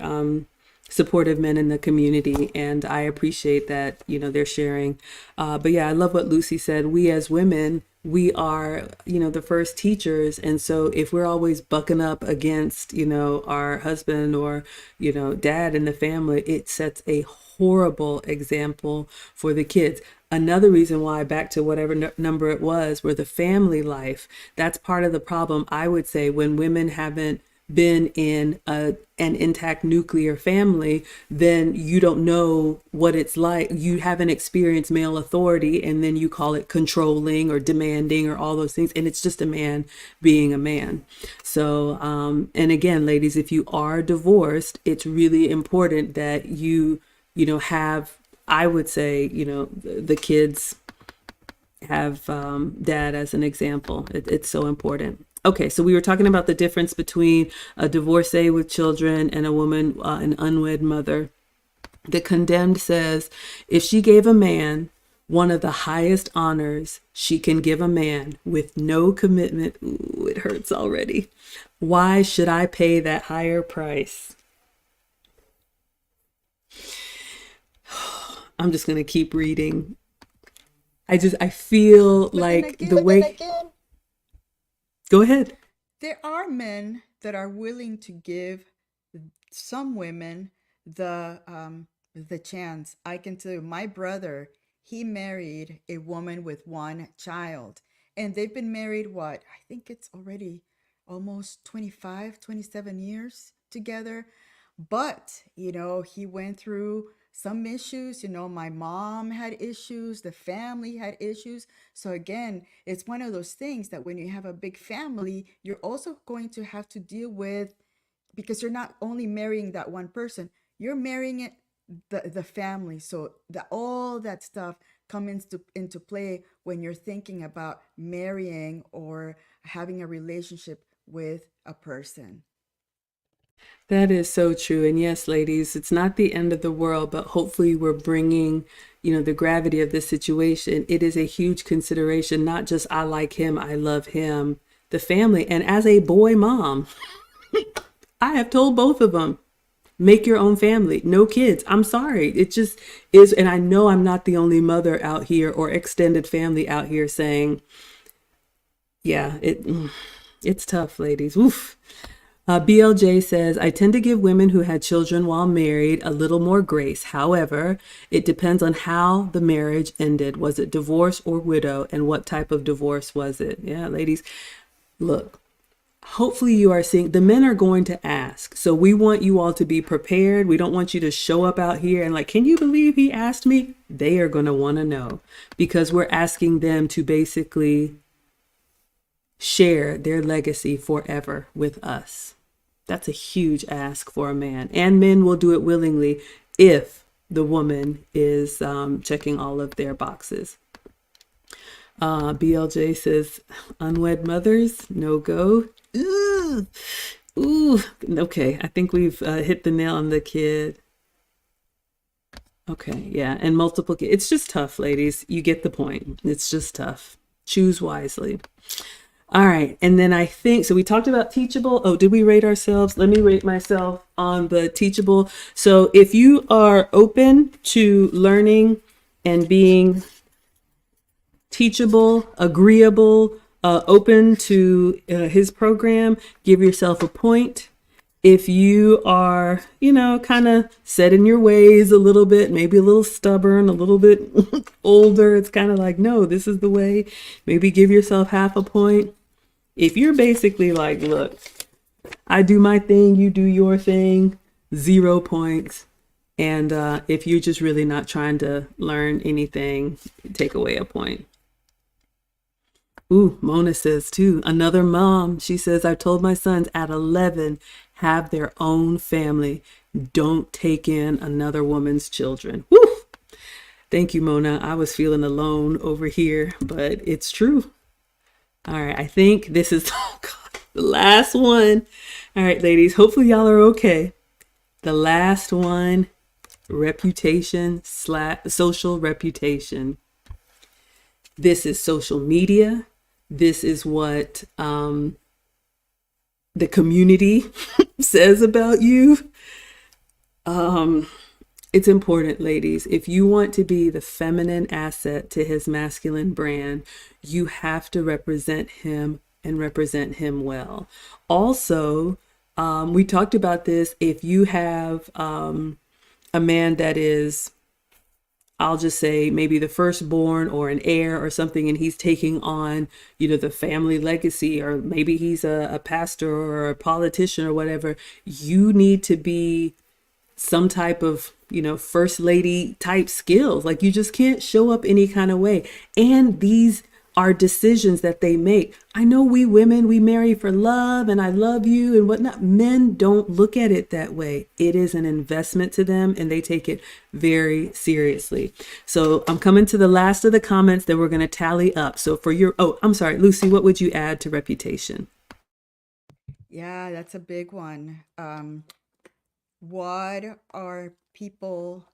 supportive men in the community, and I appreciate that, they're sharing. But yeah, I love what Lucy said. We as women, we are, the first teachers, and so if we're always bucking up against, our husband or, dad in the family, it sets a horrible example for the kids. Another reason why, back to whatever number it was, where the family life, that's part of the problem, I would say, when women haven't been in an intact nuclear family, then you don't know what it's like. You haven't experienced male authority, and then you call it controlling or demanding or all those things. And it's just a man being a man. So, and again, ladies, if you are divorced, it's really important that have, I would say, the kids have dad as an example. It's so important. Okay, so we were talking about the difference between a divorcee with children and a woman, an unwed mother. The Condemned says, if she gave a man one of the highest honors she can give a man with no commitment, ooh, it hurts already. Why should I pay that higher price? I'm just going to keep reading. I feel But then like the again, way, go ahead. there are men that are willing to give some women the chance. I can tell you, my brother, he married a woman with one child, and they've been married, what, I think it's already almost 25, 27 years together. But, he went through some issues. My mom had issues, the family had issues. So again, it's one of those things that when you have a big family, you're also going to have to deal with, because you're not only marrying that one person, you're marrying the family. So all that stuff comes into play when you're thinking about marrying or having a relationship with a person. That is so true. And yes, ladies, it's not the end of the world, but hopefully we're bringing, the gravity of this situation. It is a huge consideration, not just I like him, I love him, the family. And as a boy mom, I have told both of them, make your own family, no kids. I'm sorry. It just is. And I know I'm not the only mother out here or extended family out here saying, yeah, it's tough, ladies. Oof. BLJ says, I tend to give women who had children while married a little more grace. However, it depends on how the marriage ended. Was it divorce or widow? And what type of divorce was it? Yeah, ladies, look, hopefully you are seeing the men are going to ask. So we want you all to be prepared. We don't want you to show up out here and like, can you believe he asked me? They are going to want to know because we're asking them to basically share their legacy forever with us. That's a huge ask for a man, and men will do it willingly if the woman is checking all of their boxes. BLJ says, unwed mothers, no go. Ooh, ooh. Okay, I think we've hit the nail on the kid. Okay, yeah, and multiple kids. It's just tough, ladies. You get the point. It's just tough. Choose wisely. All right. And then I think, so we talked about Teachable. Oh, did we rate ourselves? Let me rate myself on the Teachable. So if you are open to learning and being teachable, agreeable, open to his program, give yourself a point. If you are, kind of set in your ways a little bit, maybe a little stubborn, a little bit older, it's kind of like, no, this is the way. Maybe give yourself half a point. If you're basically like, look, I do my thing, you do your thing, 0 points. And if you're just really not trying to learn anything, take away a point. Ooh, Mona says too, another mom. She says, I've told my sons at 11, have their own family. Don't take in another woman's children. Woo! Thank you, Mona. I was feeling alone over here, but it's true. All right, I think this is the last one. All right, ladies, hopefully y'all are okay. The last one, social reputation. This is social media. This is what the community says about you. It's important, ladies. If you want to be the feminine asset to his masculine brand, you have to represent him and represent him well. Also, we talked about this. If you have a man that is, I'll just say maybe the firstborn or an heir or something, and he's taking on, the family legacy, or maybe he's a pastor or a politician or whatever, you need to be some type of, first lady type skills. Like you just can't show up any kind of way. And these are decisions that they make. I know we women, we marry for love and I love you and whatnot. Men don't look at it that way. It is an investment to them and they take it very seriously. So I'm coming to the last of the comments that we're going to tally up. So I'm sorry, Lucy, what would you add to reputation? Yeah, that's a big one. What are people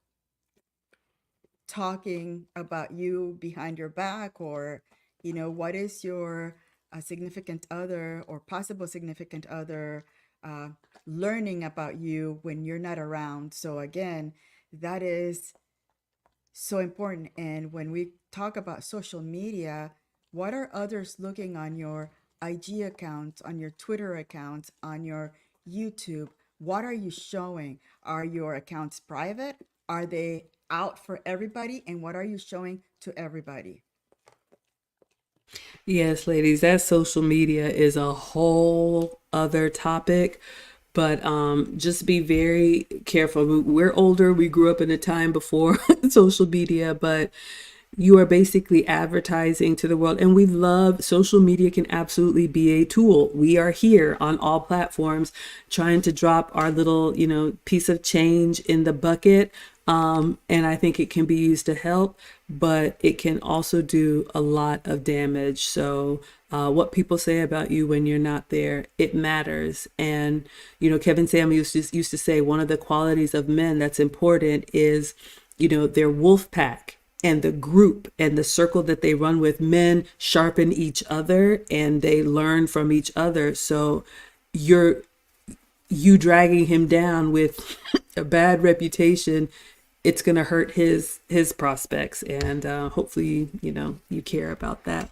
talking about you behind your back? Or, what is your significant other or possible significant other learning about you when you're not around? So again, that is so important. And when we talk about social media, what are others looking on your IG account, on your Twitter account, on your YouTube? What are you showing? Are your accounts private? Are they out for everybody? And what are you showing to everybody? Yes, ladies, that social media is a whole other topic, but just be very careful. We're older. We grew up in a time before social media, but you are basically advertising to the world. And we love social media, can absolutely be a tool. We are here on all platforms trying to drop our little, piece of change in the bucket. And I think it can be used to help, but it can also do a lot of damage. So what people say about you when you're not there, it matters. And, Kevin Samuel used to say one of the qualities of men that's important is, their wolf pack and the group and the circle that they run with. Men sharpen each other and they learn from each other. So you dragging him down with a bad reputation, it's going to hurt his prospects. And hopefully, you care about that.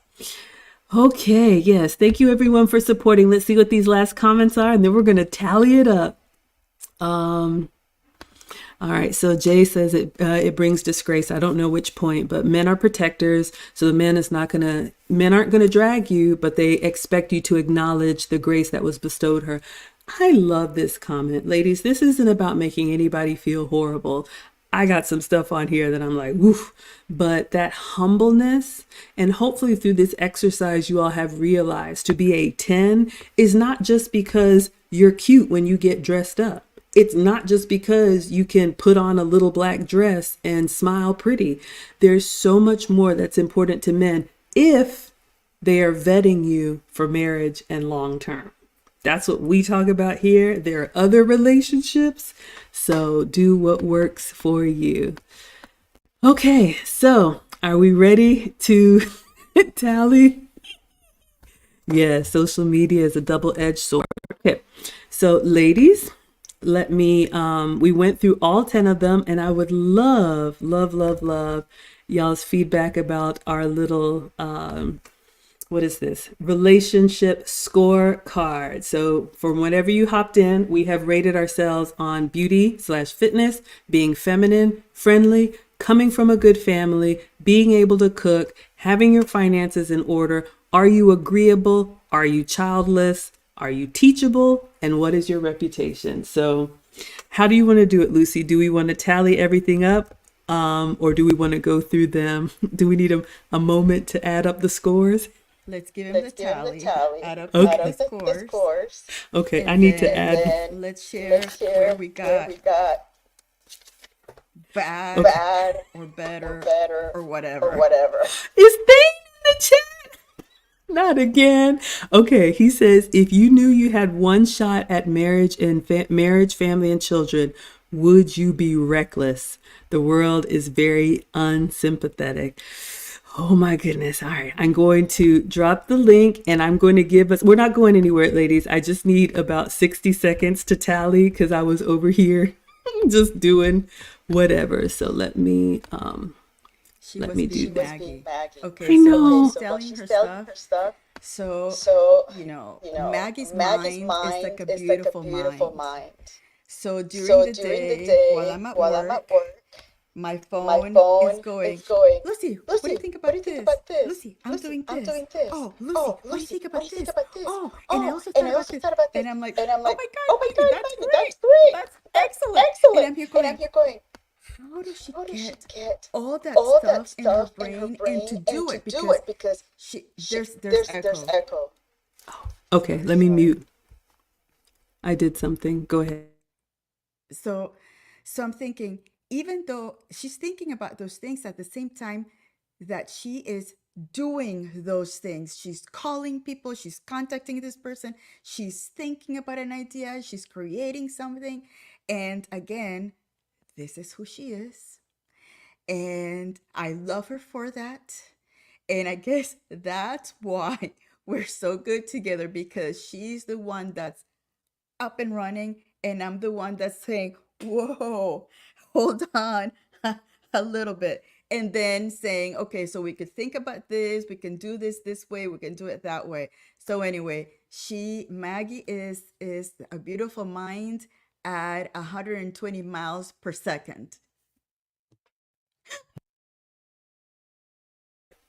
Okay, yes. Thank you everyone for supporting. Let's see what these last comments are, and then we're going to tally it up. Um, All right, so Jay says it brings disgrace. I don't know which point, but men are protectors, so the men aren't gonna drag you, but they expect you to acknowledge the grace that was bestowed her. I love this comment, ladies. This isn't about making anybody feel horrible. I got some stuff on here that I'm like, woof, but that humbleness, and hopefully through this exercise, you all have realized to be a 10 is not just because you're cute when you get dressed up. It's not just because you can put on a little black dress and smile pretty. There's so much more that's important to men if they are vetting you for marriage and long term. That's what we talk about here. There are other relationships, so do what works for you. Okay, so are we ready to tally? Yeah, social media is a double-edged sword. Okay, so ladies, we went through all 10 of them, and I would love y'all's feedback about our little what is this? Relationship scorecard. So from whenever you hopped in, we have rated ourselves on beauty/fitness, being feminine, friendly, coming from a good family, being able to cook, having your finances in order. Are you agreeable? Are you childless? Are you teachable? And what is your reputation? So how do you want to do it, Lucy? Do we want to tally everything up? Or do we want to go through them? Do we need a moment to add up the scores? Let's give him the tally, add up Okay. the scores, Okay, I and need to then add. let's share where we got bad Okay. or better or whatever. Is Thane in the chat? Not again. Okay, he says if you knew you had one shot at marriage and marriage, family, and children, would you be reckless? The world is very unsympathetic. Oh my goodness. All right. I'm going to drop the link and I'm going to give us, we're not going anywhere, ladies. I just need about 60 seconds to tally because I was over here just doing whatever. So She let was me do being that. Maggie. I Okay, so while know. she's telling her stuff, so Maggie's mind is like a beautiful mind. So during the day, while I'm at work, my phone is going, Lucy, what do you think about this? Lucy, I'm doing this. Oh, Lucy, what do you think about this? Oh, and I also thought about this. And I'm like, oh my God, Maggie, that's great. That's excellent. And I'm here going, how does she get all that stuff in her brain and to do it? Because there's echo. Okay, let me mute. I did something. Go ahead. So I'm thinking, even though she's thinking about those things at the same time that she is doing those things, she's calling people, she's contacting this person, she's thinking about an idea, she's creating something. And again, this is who she is. And I love her for that. And I guess that's why we're so good together, because she's the one that's up and running, and I'm the one that's saying, whoa, hold on a little bit. And then saying, okay, so we could think about this, we can do this way, we can do it that way. So anyway, Maggie is a beautiful mind at 120 miles per second.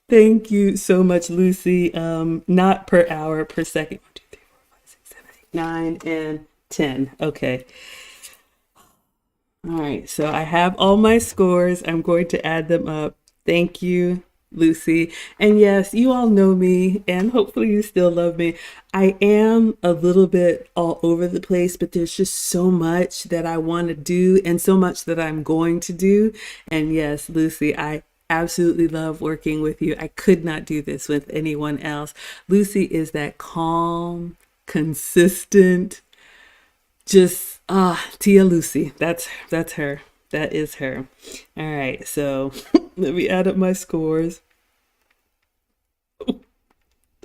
Thank you so much, Lucy. Not per hour, per second. 1, 2, 3, 4, 5, 6, 7, 8, 9, and 10. Okay. All right. So I have all my scores. I'm going to add them up. Thank you, Lucy. And yes, you all know me, and hopefully you still love me. I am a little bit all over the place, but there's just so much that I want to do and so much that I'm going to do. And yes, Lucy, I absolutely love working with you. I could not do this with anyone else. Lucy is that calm, consistent, just Tia Lucy. That's her. That is her. All right, so let me add up my scores.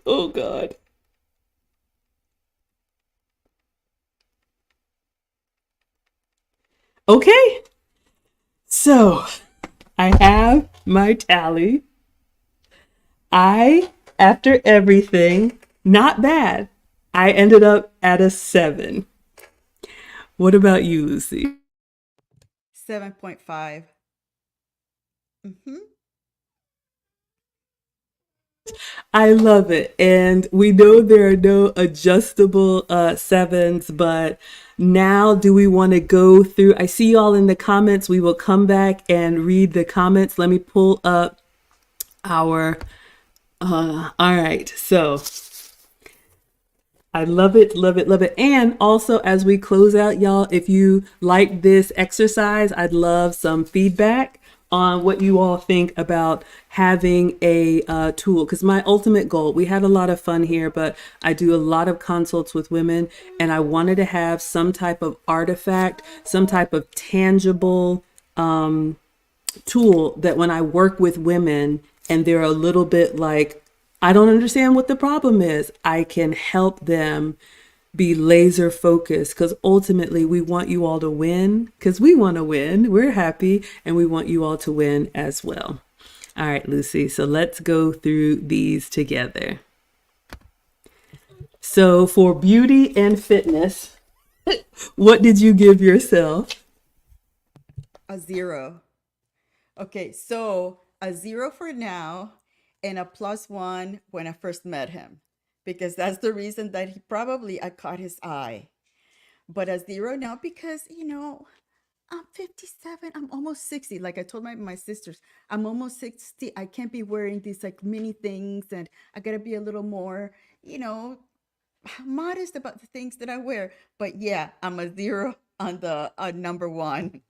Oh God. Okay, so I have my tally. I after everything, not bad. I ended up at a 7. What about you, Lucy? 7.5. Mm-hmm. I love it. And we know there are no adjustable sevens, but now do we want to go through? I see y'all in the comments. We will come back and read the comments. Let me pull up our, all right. So I love it, love it, love it. And also, as we close out, y'all, if you like this exercise, I'd love some feedback on what you all think about having a tool. Because my ultimate goal, we had a lot of fun here, but I do a lot of consults with women, and I wanted to have some type of artifact, some type of tangible tool that when I work with women and they're a little bit like, I don't understand what the problem is, I can help them be laser focused, because ultimately we want you all to win, because we want to win. We're happy and we want you all to win as well. All right, Lucy, so let's go through these together. So for beauty and fitness, what did you give yourself? A 0. Okay, so a 0 for now and a +1 when I first met him, because that's the reason that I caught his eye. But a 0 now because, I'm 57. I'm almost 60. Like I told my sisters, I'm almost 60. I can't be wearing these like mini things, and I gotta be a little more, you know, modest about the things that I wear. But yeah, I'm a 0 on the number one.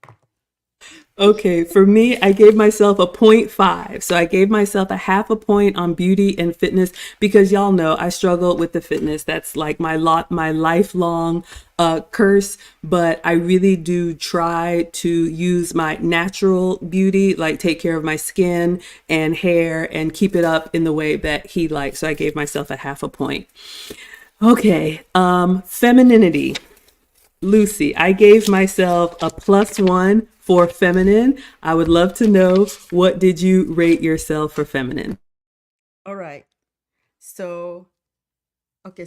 Okay, for me, I gave myself a point 0.5. So I gave myself a half a point on beauty and fitness, because y'all know I struggle with the fitness. That's like my lifelong curse. But I really do try to use my natural beauty, like take care of my skin and hair and keep it up in the way that he likes. So I gave myself a half a point. Okay, femininity. Lucy, I gave myself a +1 for feminine. I would love to know, what did you rate yourself for feminine? All right. So okay,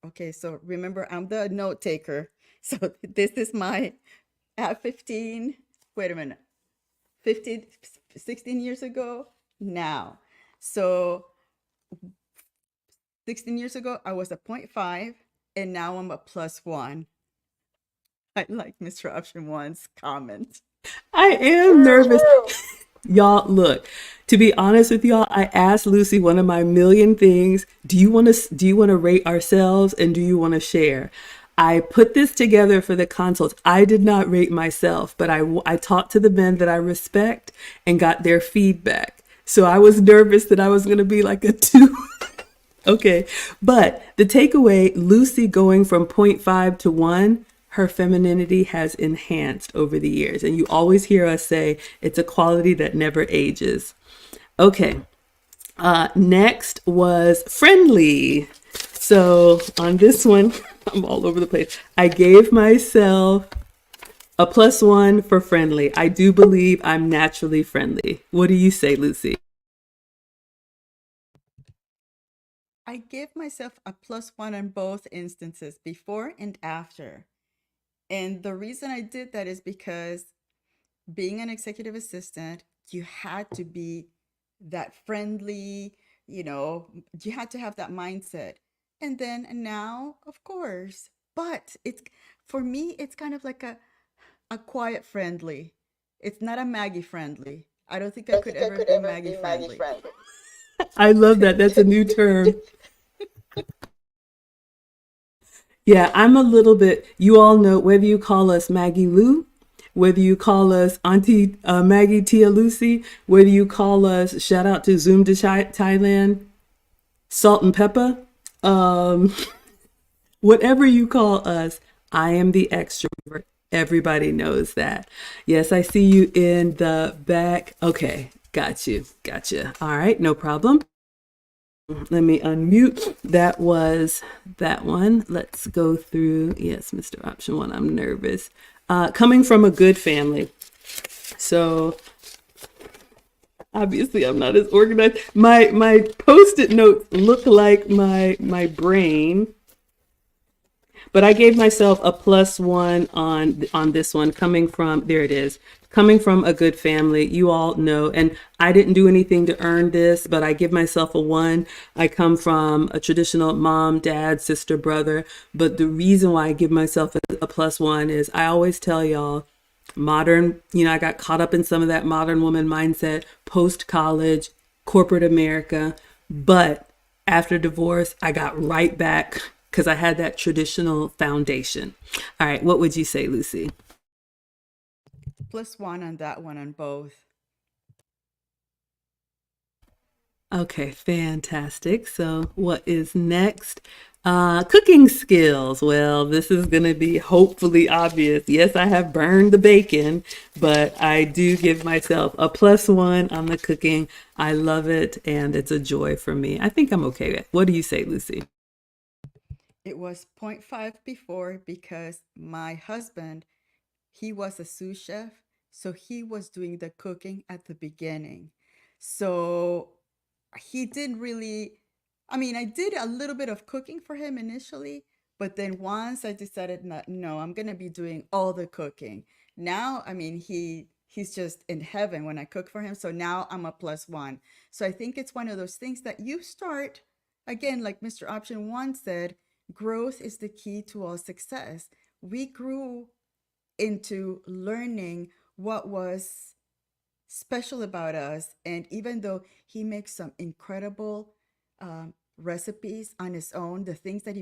okay, so remember I'm the note taker. So this is my at 15. Wait a minute. 15, 16 years ago now. So 16 years ago I was a point 0.5 and now I'm a +1. I like Mr. Option One's comment. I am nervous. Y'all, look, to be honest with y'all, I asked Lucy one of my million things. Do you want to rate ourselves, and do you want to share? I put this together for the consults. I did not rate myself, but I talked to the men that I respect and got their feedback. So I was nervous that I was going to be like a 2. Okay. But the takeaway, Lucy going from point 0.5 to 1, her femininity has enhanced over the years. And you always hear us say it's a quality that never ages. Okay. Next was friendly. So on this one, I'm all over the place. I gave myself a +1 for friendly. I do believe I'm naturally friendly. What do you say, Lucy? I give myself a +1 on both instances, before and after. And the reason I did that is because being an executive assistant, you had to be that friendly, you had to have that mindset. And then now, of course, but it's for me, it's kind of like a quiet friendly. It's not a Maggie friendly. I don't think I could ever be Maggie friendly. I love that. That's a new term. Yeah, I'm a little bit, you all know, whether you call us Maggie Lou, whether you call us Auntie Maggie Tia Lucy, whether you call us, shout out to Zoom to Thailand, Salt and Pepper, um, whatever you call us, I am the extrovert. Everybody knows that. Yes, I see you in the back. Okay, got you. Gotcha. All right, no problem. Let me unmute. That was that one. Let's go through. Yes, Mr. Option One, I'm nervous. Coming from a good family. So Obviously, I'm not as organized. My post-it notes look like my brain, but I gave myself a +1 on this one, coming from, there it is, coming from a good family. You all know, and I didn't do anything to earn this, but I give myself a 1. I come from a traditional mom, dad, sister, brother. But the reason why I give myself a +1 is I always tell y'all, modern, I got caught up in some of that modern woman mindset, post college, corporate America. But after divorce, I got right back because I had that traditional foundation. All right, what would you say, Lucy? +1 on that one on both. Okay, fantastic. So, what is next? Cooking skills. Well, this is going to be hopefully obvious. Yes, I have burned the bacon, but I do give myself a +1 on the cooking. I love it, and it's a joy for me. I think I'm okay with it. What do you say, Lucy? It was point 0.5 before because my husband, he was a sous chef, so he was doing the cooking at the beginning. So he didn't really, I mean, I did a little bit of cooking for him initially, but then once I decided not, no, I'm gonna be doing all the cooking. Now, I mean, he's just in heaven when I cook for him. So now I'm a +1. So I think it's one of those things that you start again, like Mr. Option One said, growth is the key to all success. We grew into learning what was special about us. And even though he makes some incredible recipes on his own, the things that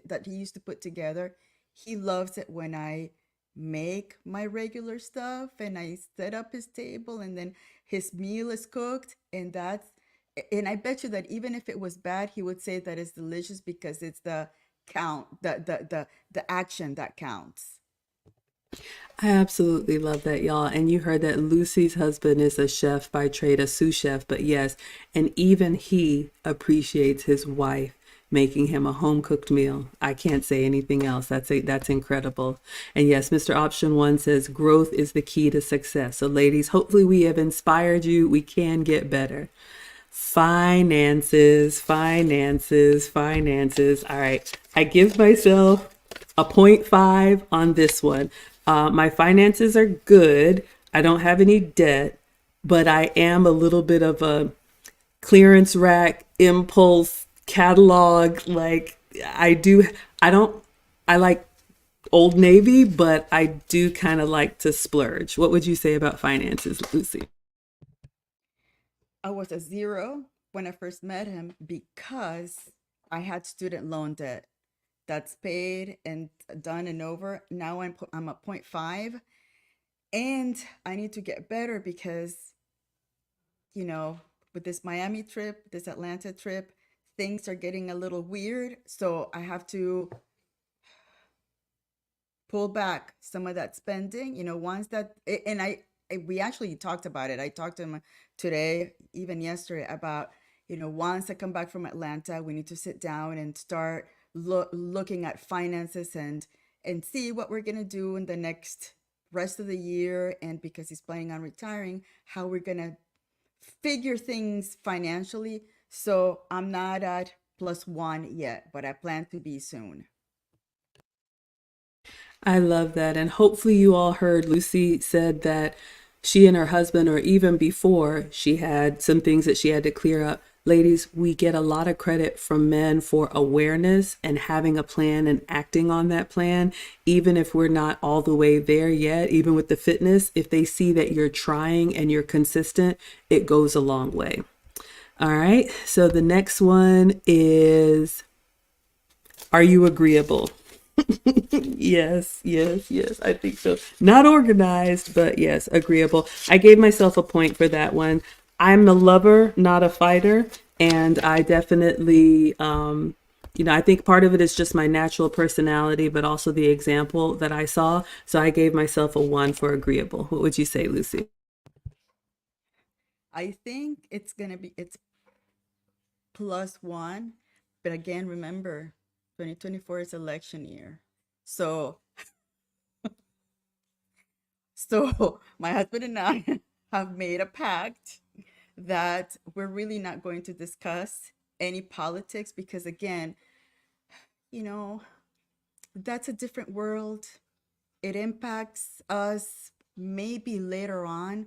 that he used to put together, he loves it when I make my regular stuff and I set up his table and then his meal is cooked. And I bet you that even if it was bad, he would say that it's delicious because it's the count, the action that counts. I absolutely love that, y'all. And you heard that Lucy's husband is a chef by trade, a sous chef. But yes, and even he appreciates his wife making him a home cooked meal. I can't say anything else. That's incredible. And yes, Mr. Option One says growth is the key to success. So, ladies, hopefully we have inspired you. We can get better. Finances, finances, finances. All right. I give myself a .5 on this one. My finances are good. I don't have any debt, but I am a little bit of a clearance rack, impulse, catalog. Like, I do, I don't, I like Old Navy, but I do kind of like to splurge. What would you say about finances, Lucy? I was a 0 when I first met him because I had student loan debt that's paid and done and over. Now I'm at point 0.5 and I need to get better because, you know, with this Miami trip, this Atlanta trip, things are getting a little weird. So I have to pull back some of that spending, ones that, and we actually talked about it. I talked to him today, even yesterday, about, once I come back from Atlanta, we need to sit down and start looking at finances and see what we're going to do in the next rest of the year. And because he's planning on retiring, how we're going to figure things financially. So I'm not at +1 yet, but I plan to be soon. I love that. And hopefully, you all heard Lucy said that she and her husband, or even before, she had some things that she had to clear up. Ladies, we get a lot of credit from men for awareness and having a plan and acting on that plan, even if we're not all the way there yet. Even with the fitness, if they see that you're trying and you're consistent, it goes a long way. All right. So the next one is, are you agreeable? Yes, yes, yes, I think so. Not organized, but yes, agreeable. I gave myself a point for that one. I'm a lover, not a fighter, and I definitely, I think part of it is just my natural personality, but also the example that I saw. So I gave myself a 1 for agreeable. What would you say, Lucy? I think it's +1, but again, remember, 2024 is election year. So, so my husband and I have made a pact that we're really not going to discuss any politics because, again, you know, that's a different world. It impacts us maybe later on,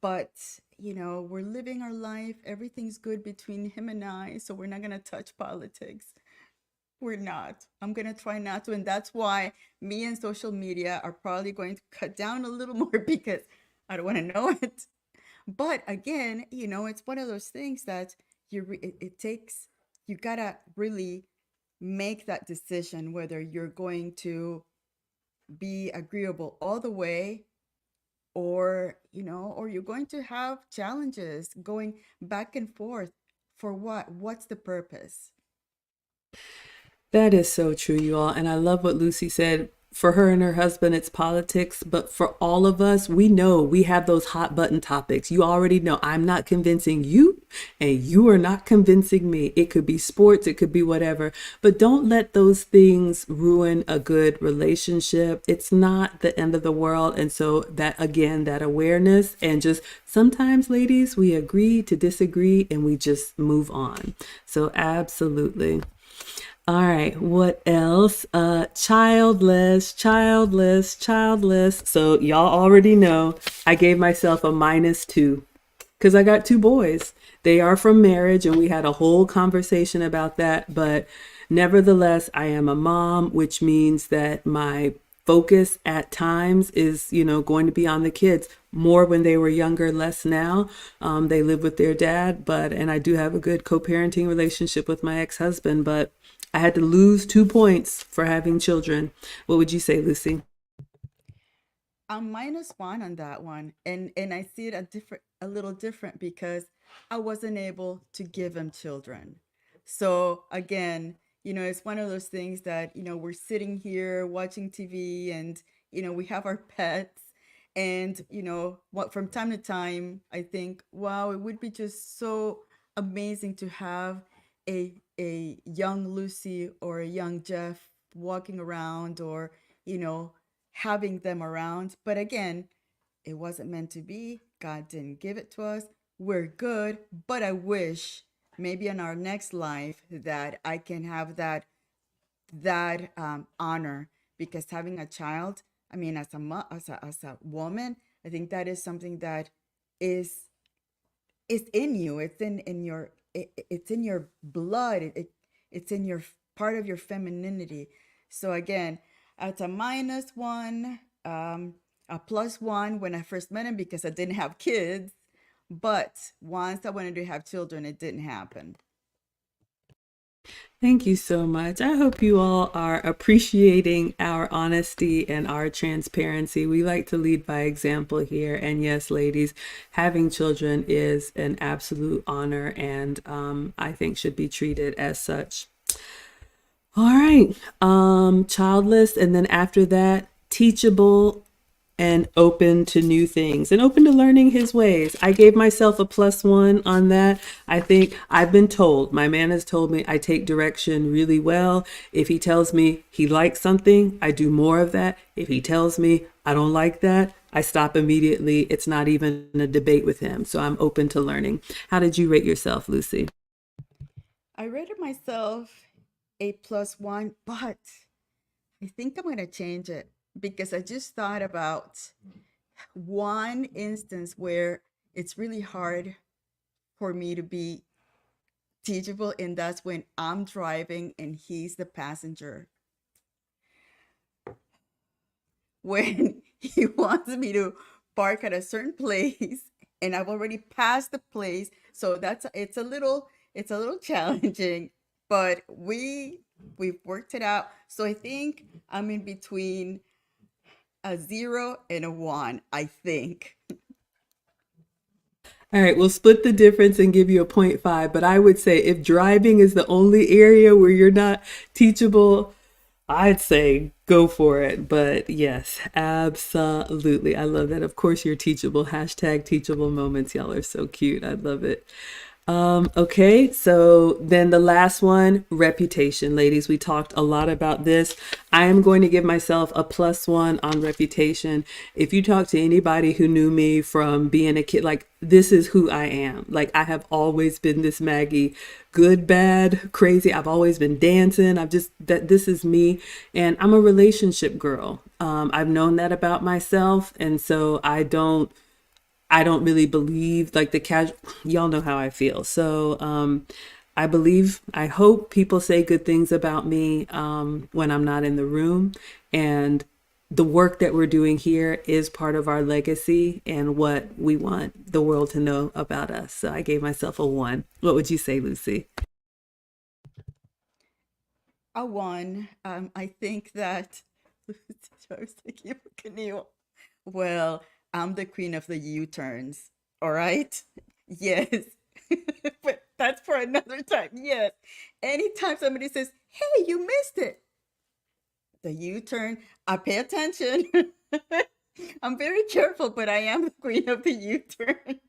but we're living our life. Everything's good between him and I, so we're not going to touch politics. We're not. I'm going to try not to. And that's why me and social media are probably going to cut down a little more because I don't want to know it. But again, it's one of those things that it takes, you got to really make that decision whether you're going to be agreeable all the way, or you're going to have challenges going back and forth. For what? What's the purpose? That is so true, you all. And I love what Lucy said. For her and her husband, it's politics. But for all of us, we know we have those hot button topics. You already know I'm not convincing you, and you are not convincing me. It could be sports, it could be whatever. But don't let those things ruin a good relationship. It's not the end of the world. And so, that again, that awareness, and just sometimes, ladies, we agree to disagree and we just move on. So, absolutely. All right, what else? Childless, childless, childless. So y'all already know I gave myself a -2 because I got two boys. They are from marriage, and we had a whole conversation about that. But nevertheless, I am a mom, which means that my focus at times is, going to be on the kids more when they were younger, less now. They live with their dad, and I do have a good co-parenting relationship with my ex-husband, but I had to lose 2 points for having children. What would you say, Lucy? I'm -1 on that one, and I see it a little different because I wasn't able to give him children. So again, it's one of those things that we're sitting here watching TV, and we have our pets, and what from time to time I think, wow, it would be just so amazing to have a young Lucy or a young Jeff walking around, or you know having them around. But again, it wasn't meant to be. God didn't give it to us. We're good, but I wish maybe in our next life that I can have that honor, because having a child, I mean, as a woman, I think that is something that is is in you. It's in your blood. It's in your part of your femininity. So again, it's a -1, a +1 when I first met him because I didn't have kids. But once I wanted to have children, it didn't happen. Thank you so much. I hope you all are appreciating our honesty and our transparency. We like to lead by example here. And yes, ladies, having children is an absolute honor, and I think should be treated as such. All right. Childless. And then after that, teachable and open to new things and open to learning his ways. I gave myself a +1 on that. I think I've been told, my man has told me I take direction really well. If he tells me he likes something, I do more of that. If he tells me I don't like that, I stop immediately. It's not even a debate with him. So I'm open to learning. How did you rate yourself, Lucy? I rated myself a +1, but I think I'm going to change it because I just thought about one instance where it's really hard for me to be teachable, and that's when I'm driving and he's the passenger. When he wants me to park at a certain place and I've already passed the place, so it's a little challenging, but we've worked it out. So I think I'm in between a 0 and a 1, I think. All right, we'll split the difference and give you a .5. But I would say if driving is the only area where you're not teachable, I'd say go for it. But yes, absolutely. I love that. Of course, you're teachable. Hashtag teachable moments. Y'all are so cute. I love it. Okay, so then the last one, reputation. Ladies, we talked a lot about this. I am going to give myself a +1 on reputation. If you talk to anybody who knew me from being a kid, like this is who I am. Like I have always been this Maggie, good, bad, crazy. I've always been dancing. I've just that this is me, and I'm a relationship girl. I've known that about myself, and so I don't really believe like the casual, y'all know how I feel. So I hope people say good things about me when I'm not in the room. And the work that we're doing here is part of our legacy and what we want the world to know about us. So I gave myself a 1. What would you say, Lucy? A one. I think that I was thinking of Camille. Well, I'm the queen of the U-turns. All right. Yes. But that's for another time. Yes. Anytime somebody says, "Hey, you missed it," the U-turn, I pay attention. I'm very careful, but I am the queen of the U-turn.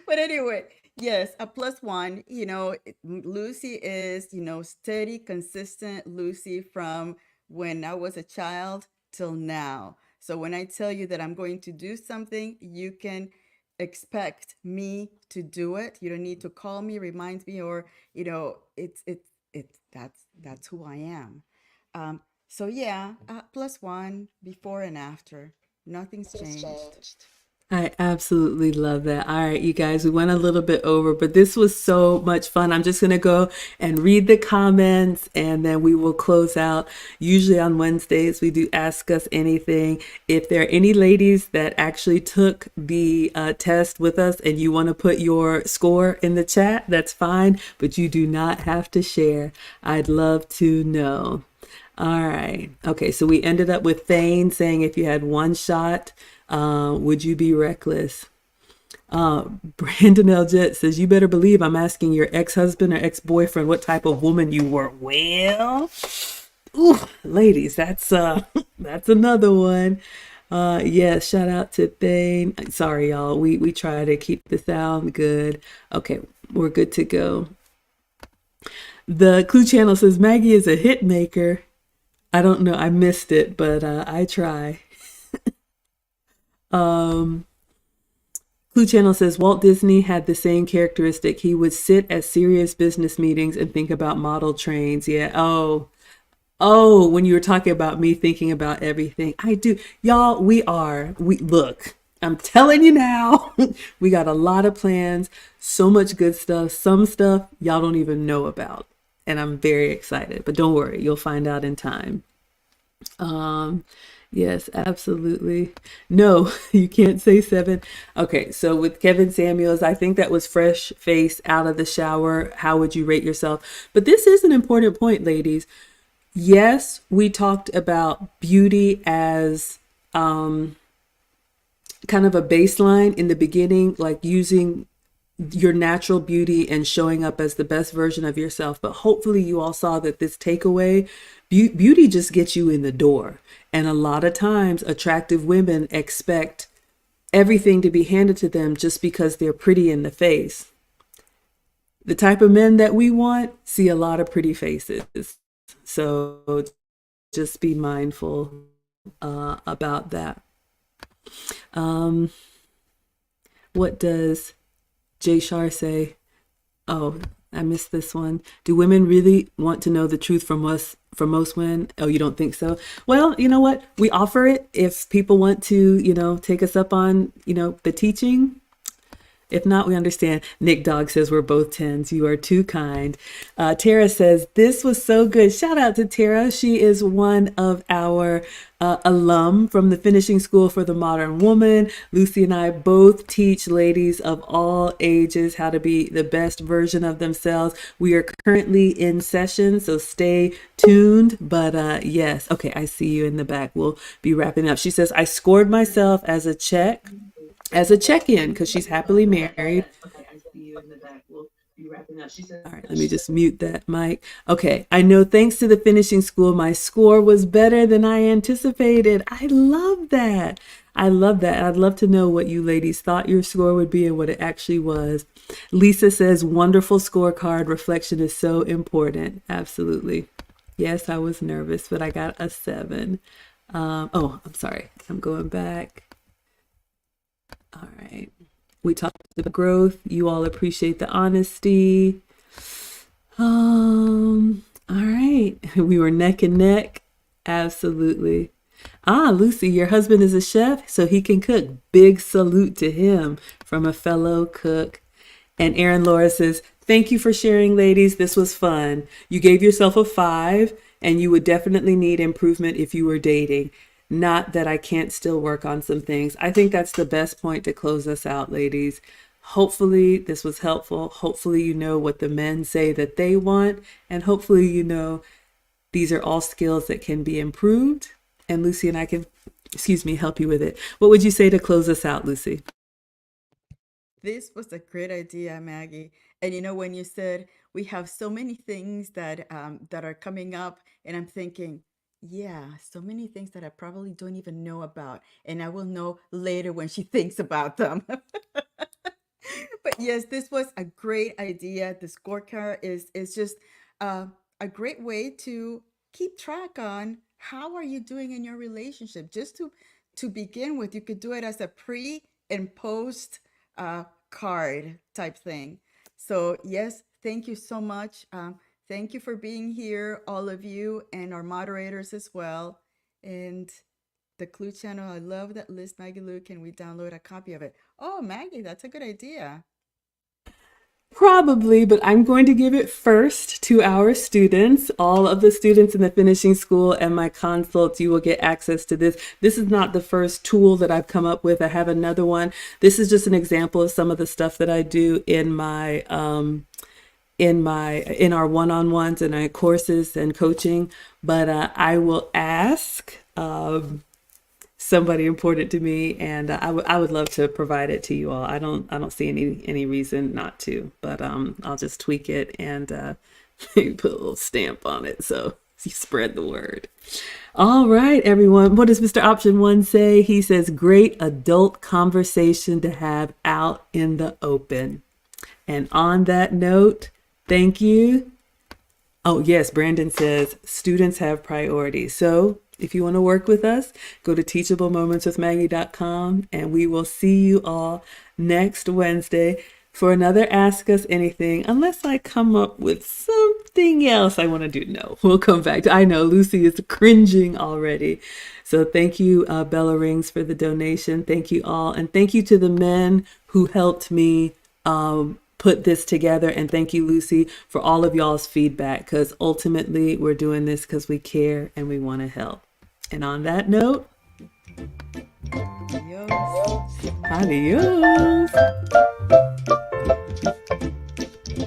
But anyway, yes, a +1. Lucy is, steady, consistent Lucy from when I was a child till now. So when I tell you that I'm going to do something, you can expect me to do it. You don't need to call me, remind me, or it's that's who I am. Um, so yeah, +1 before and after. Nothing's changed. I absolutely love that. All right, you guys, we went a little bit over, but this was so much fun. I'm just going to go and read the comments and then we will close out. Usually on Wednesdays, we do Ask Us Anything. If there are any ladies that actually took the test with us and you want to put your score in the chat, that's fine, but you do not have to share. I'd love to know. All right. Okay. So we ended up with Thane saying if you had one shot, would you be reckless? Brandon L. Jet says, you better believe I'm asking your ex-husband or ex-boyfriend what type of woman you were. Well, ooh, ladies, that's that's another one. Yeah, shout out to Thane. Sorry, y'all. We try to keep the sound good. Okay, we're good to go. The Clue Channel says Maggie is a hit maker. I don't know. I missed it, but I try. Clue Channel says Walt Disney had the same characteristic. He would sit at serious business meetings and think about model trains. Yeah. Oh, when you were talking about me thinking about everything, I do. Y'all, we look. I'm telling you now, we got a lot of plans, so much good stuff, some stuff y'all don't even know about. And I'm very excited, but don't worry, you'll find out in time. Um, yes, absolutely. No, you can't say 7. Okay, so with Kevin Samuels, I think that was fresh face out of the shower. How would you rate yourself? But this is an important point, ladies. Yes, we talked about beauty as kind of a baseline in the beginning, like using your natural beauty and showing up as the best version of yourself. But hopefully you all saw that this takeaway, beauty just gets you in the door. And a lot of times attractive women expect everything to be handed to them just because they're pretty in the face. The type of men that we want see a lot of pretty faces. So just be mindful about that. Um, what does Jay Shar say? Oh, I missed this one. Do women really want to know the truth from us, from most men? Oh, you don't think so? Well, you know what? We offer it if people want to, take us up on, the teaching. If not, we understand. Nick Dog says we're both 10s. You are too kind. Tara says, this was so good. Shout out to Tara. She is one of our alum from the Finishing School for the Modern Woman. Lucy and I both teach ladies of all ages how to be the best version of themselves. We are currently in session, so stay tuned. But yes, okay, I see you in the back. We'll be wrapping up. She says, I scored myself as a check-in because she's happily married. All right, let me just mute that mic. Okay, I know thanks to the finishing school, my score was better than I anticipated. I love that. I love that. I'd love to know what you ladies thought your score would be and what it actually was. Lisa says, wonderful scorecard. Reflection is so important. Absolutely. Yes, I was nervous, but I got a 7. Oh, I'm sorry. I'm going back. All right. We talked about growth. You all appreciate the honesty. All right. We were neck and neck. Absolutely. Ah, Lucy, your husband is a chef, so he can cook. Big salute to him from a fellow cook. And Erin Laura says, thank you for sharing, ladies. This was fun. You gave yourself a 5, and you would definitely need improvement if you were dating. Not that I can't still work on some things. I think that's the best point to close us out, ladies. Hopefully, this was helpful. Hopefully, you know what the men say that they want. And hopefully, you know these are all skills that can be improved. And Lucy and I can, help you with it. What would you say to close us out, Lucy? This was a great idea, Maggie. And when you said we have so many things that are coming up, and I'm thinking, yeah, so many things that I probably don't even know about, and I will know later when she thinks about them. But yes, this was a great idea. The scorecard is just uh, a great way to keep track on how are you doing in your relationship. Just to begin with, you could do it as a pre and post card type thing. So yes, thank you so much. Thank you for being here, all of you, and our moderators as well. And the Clue channel, I love that list, Maggie Lou. Can we download a copy of it? Oh, Maggie, that's a good idea. Probably, but I'm going to give it first to our students. All of the students in the finishing school and my consults, you will get access to this. This is not the first tool that I've come up with. I have another one. This is just an example of some of the stuff that I do in my in our one-on-ones and our courses and coaching. But I will ask somebody important to me, and I would love to provide it to you all. I don't see any reason not to, but I'll just tweak it and maybe put a little stamp on it so you spread the word. All right, everyone. What does Mr. Option One say? He says, great adult conversation to have out in the open. And on that note, thank you. Oh, yes, Brandon says students have priorities. So if you want to work with us, go to teachablemomentswithmaggie.com, and we will see you all next Wednesday for another Ask Us Anything, unless I come up with something else I want to do. No, we'll come back. I know Lucy is cringing already. So thank you, Bella Rings, for the donation. Thank you all. And thank you to the men who helped me put this together. And thank you, Lucy, for all of y'all's feedback, because ultimately we're doing this because we care and we want to help. And on that note, Adios. adios.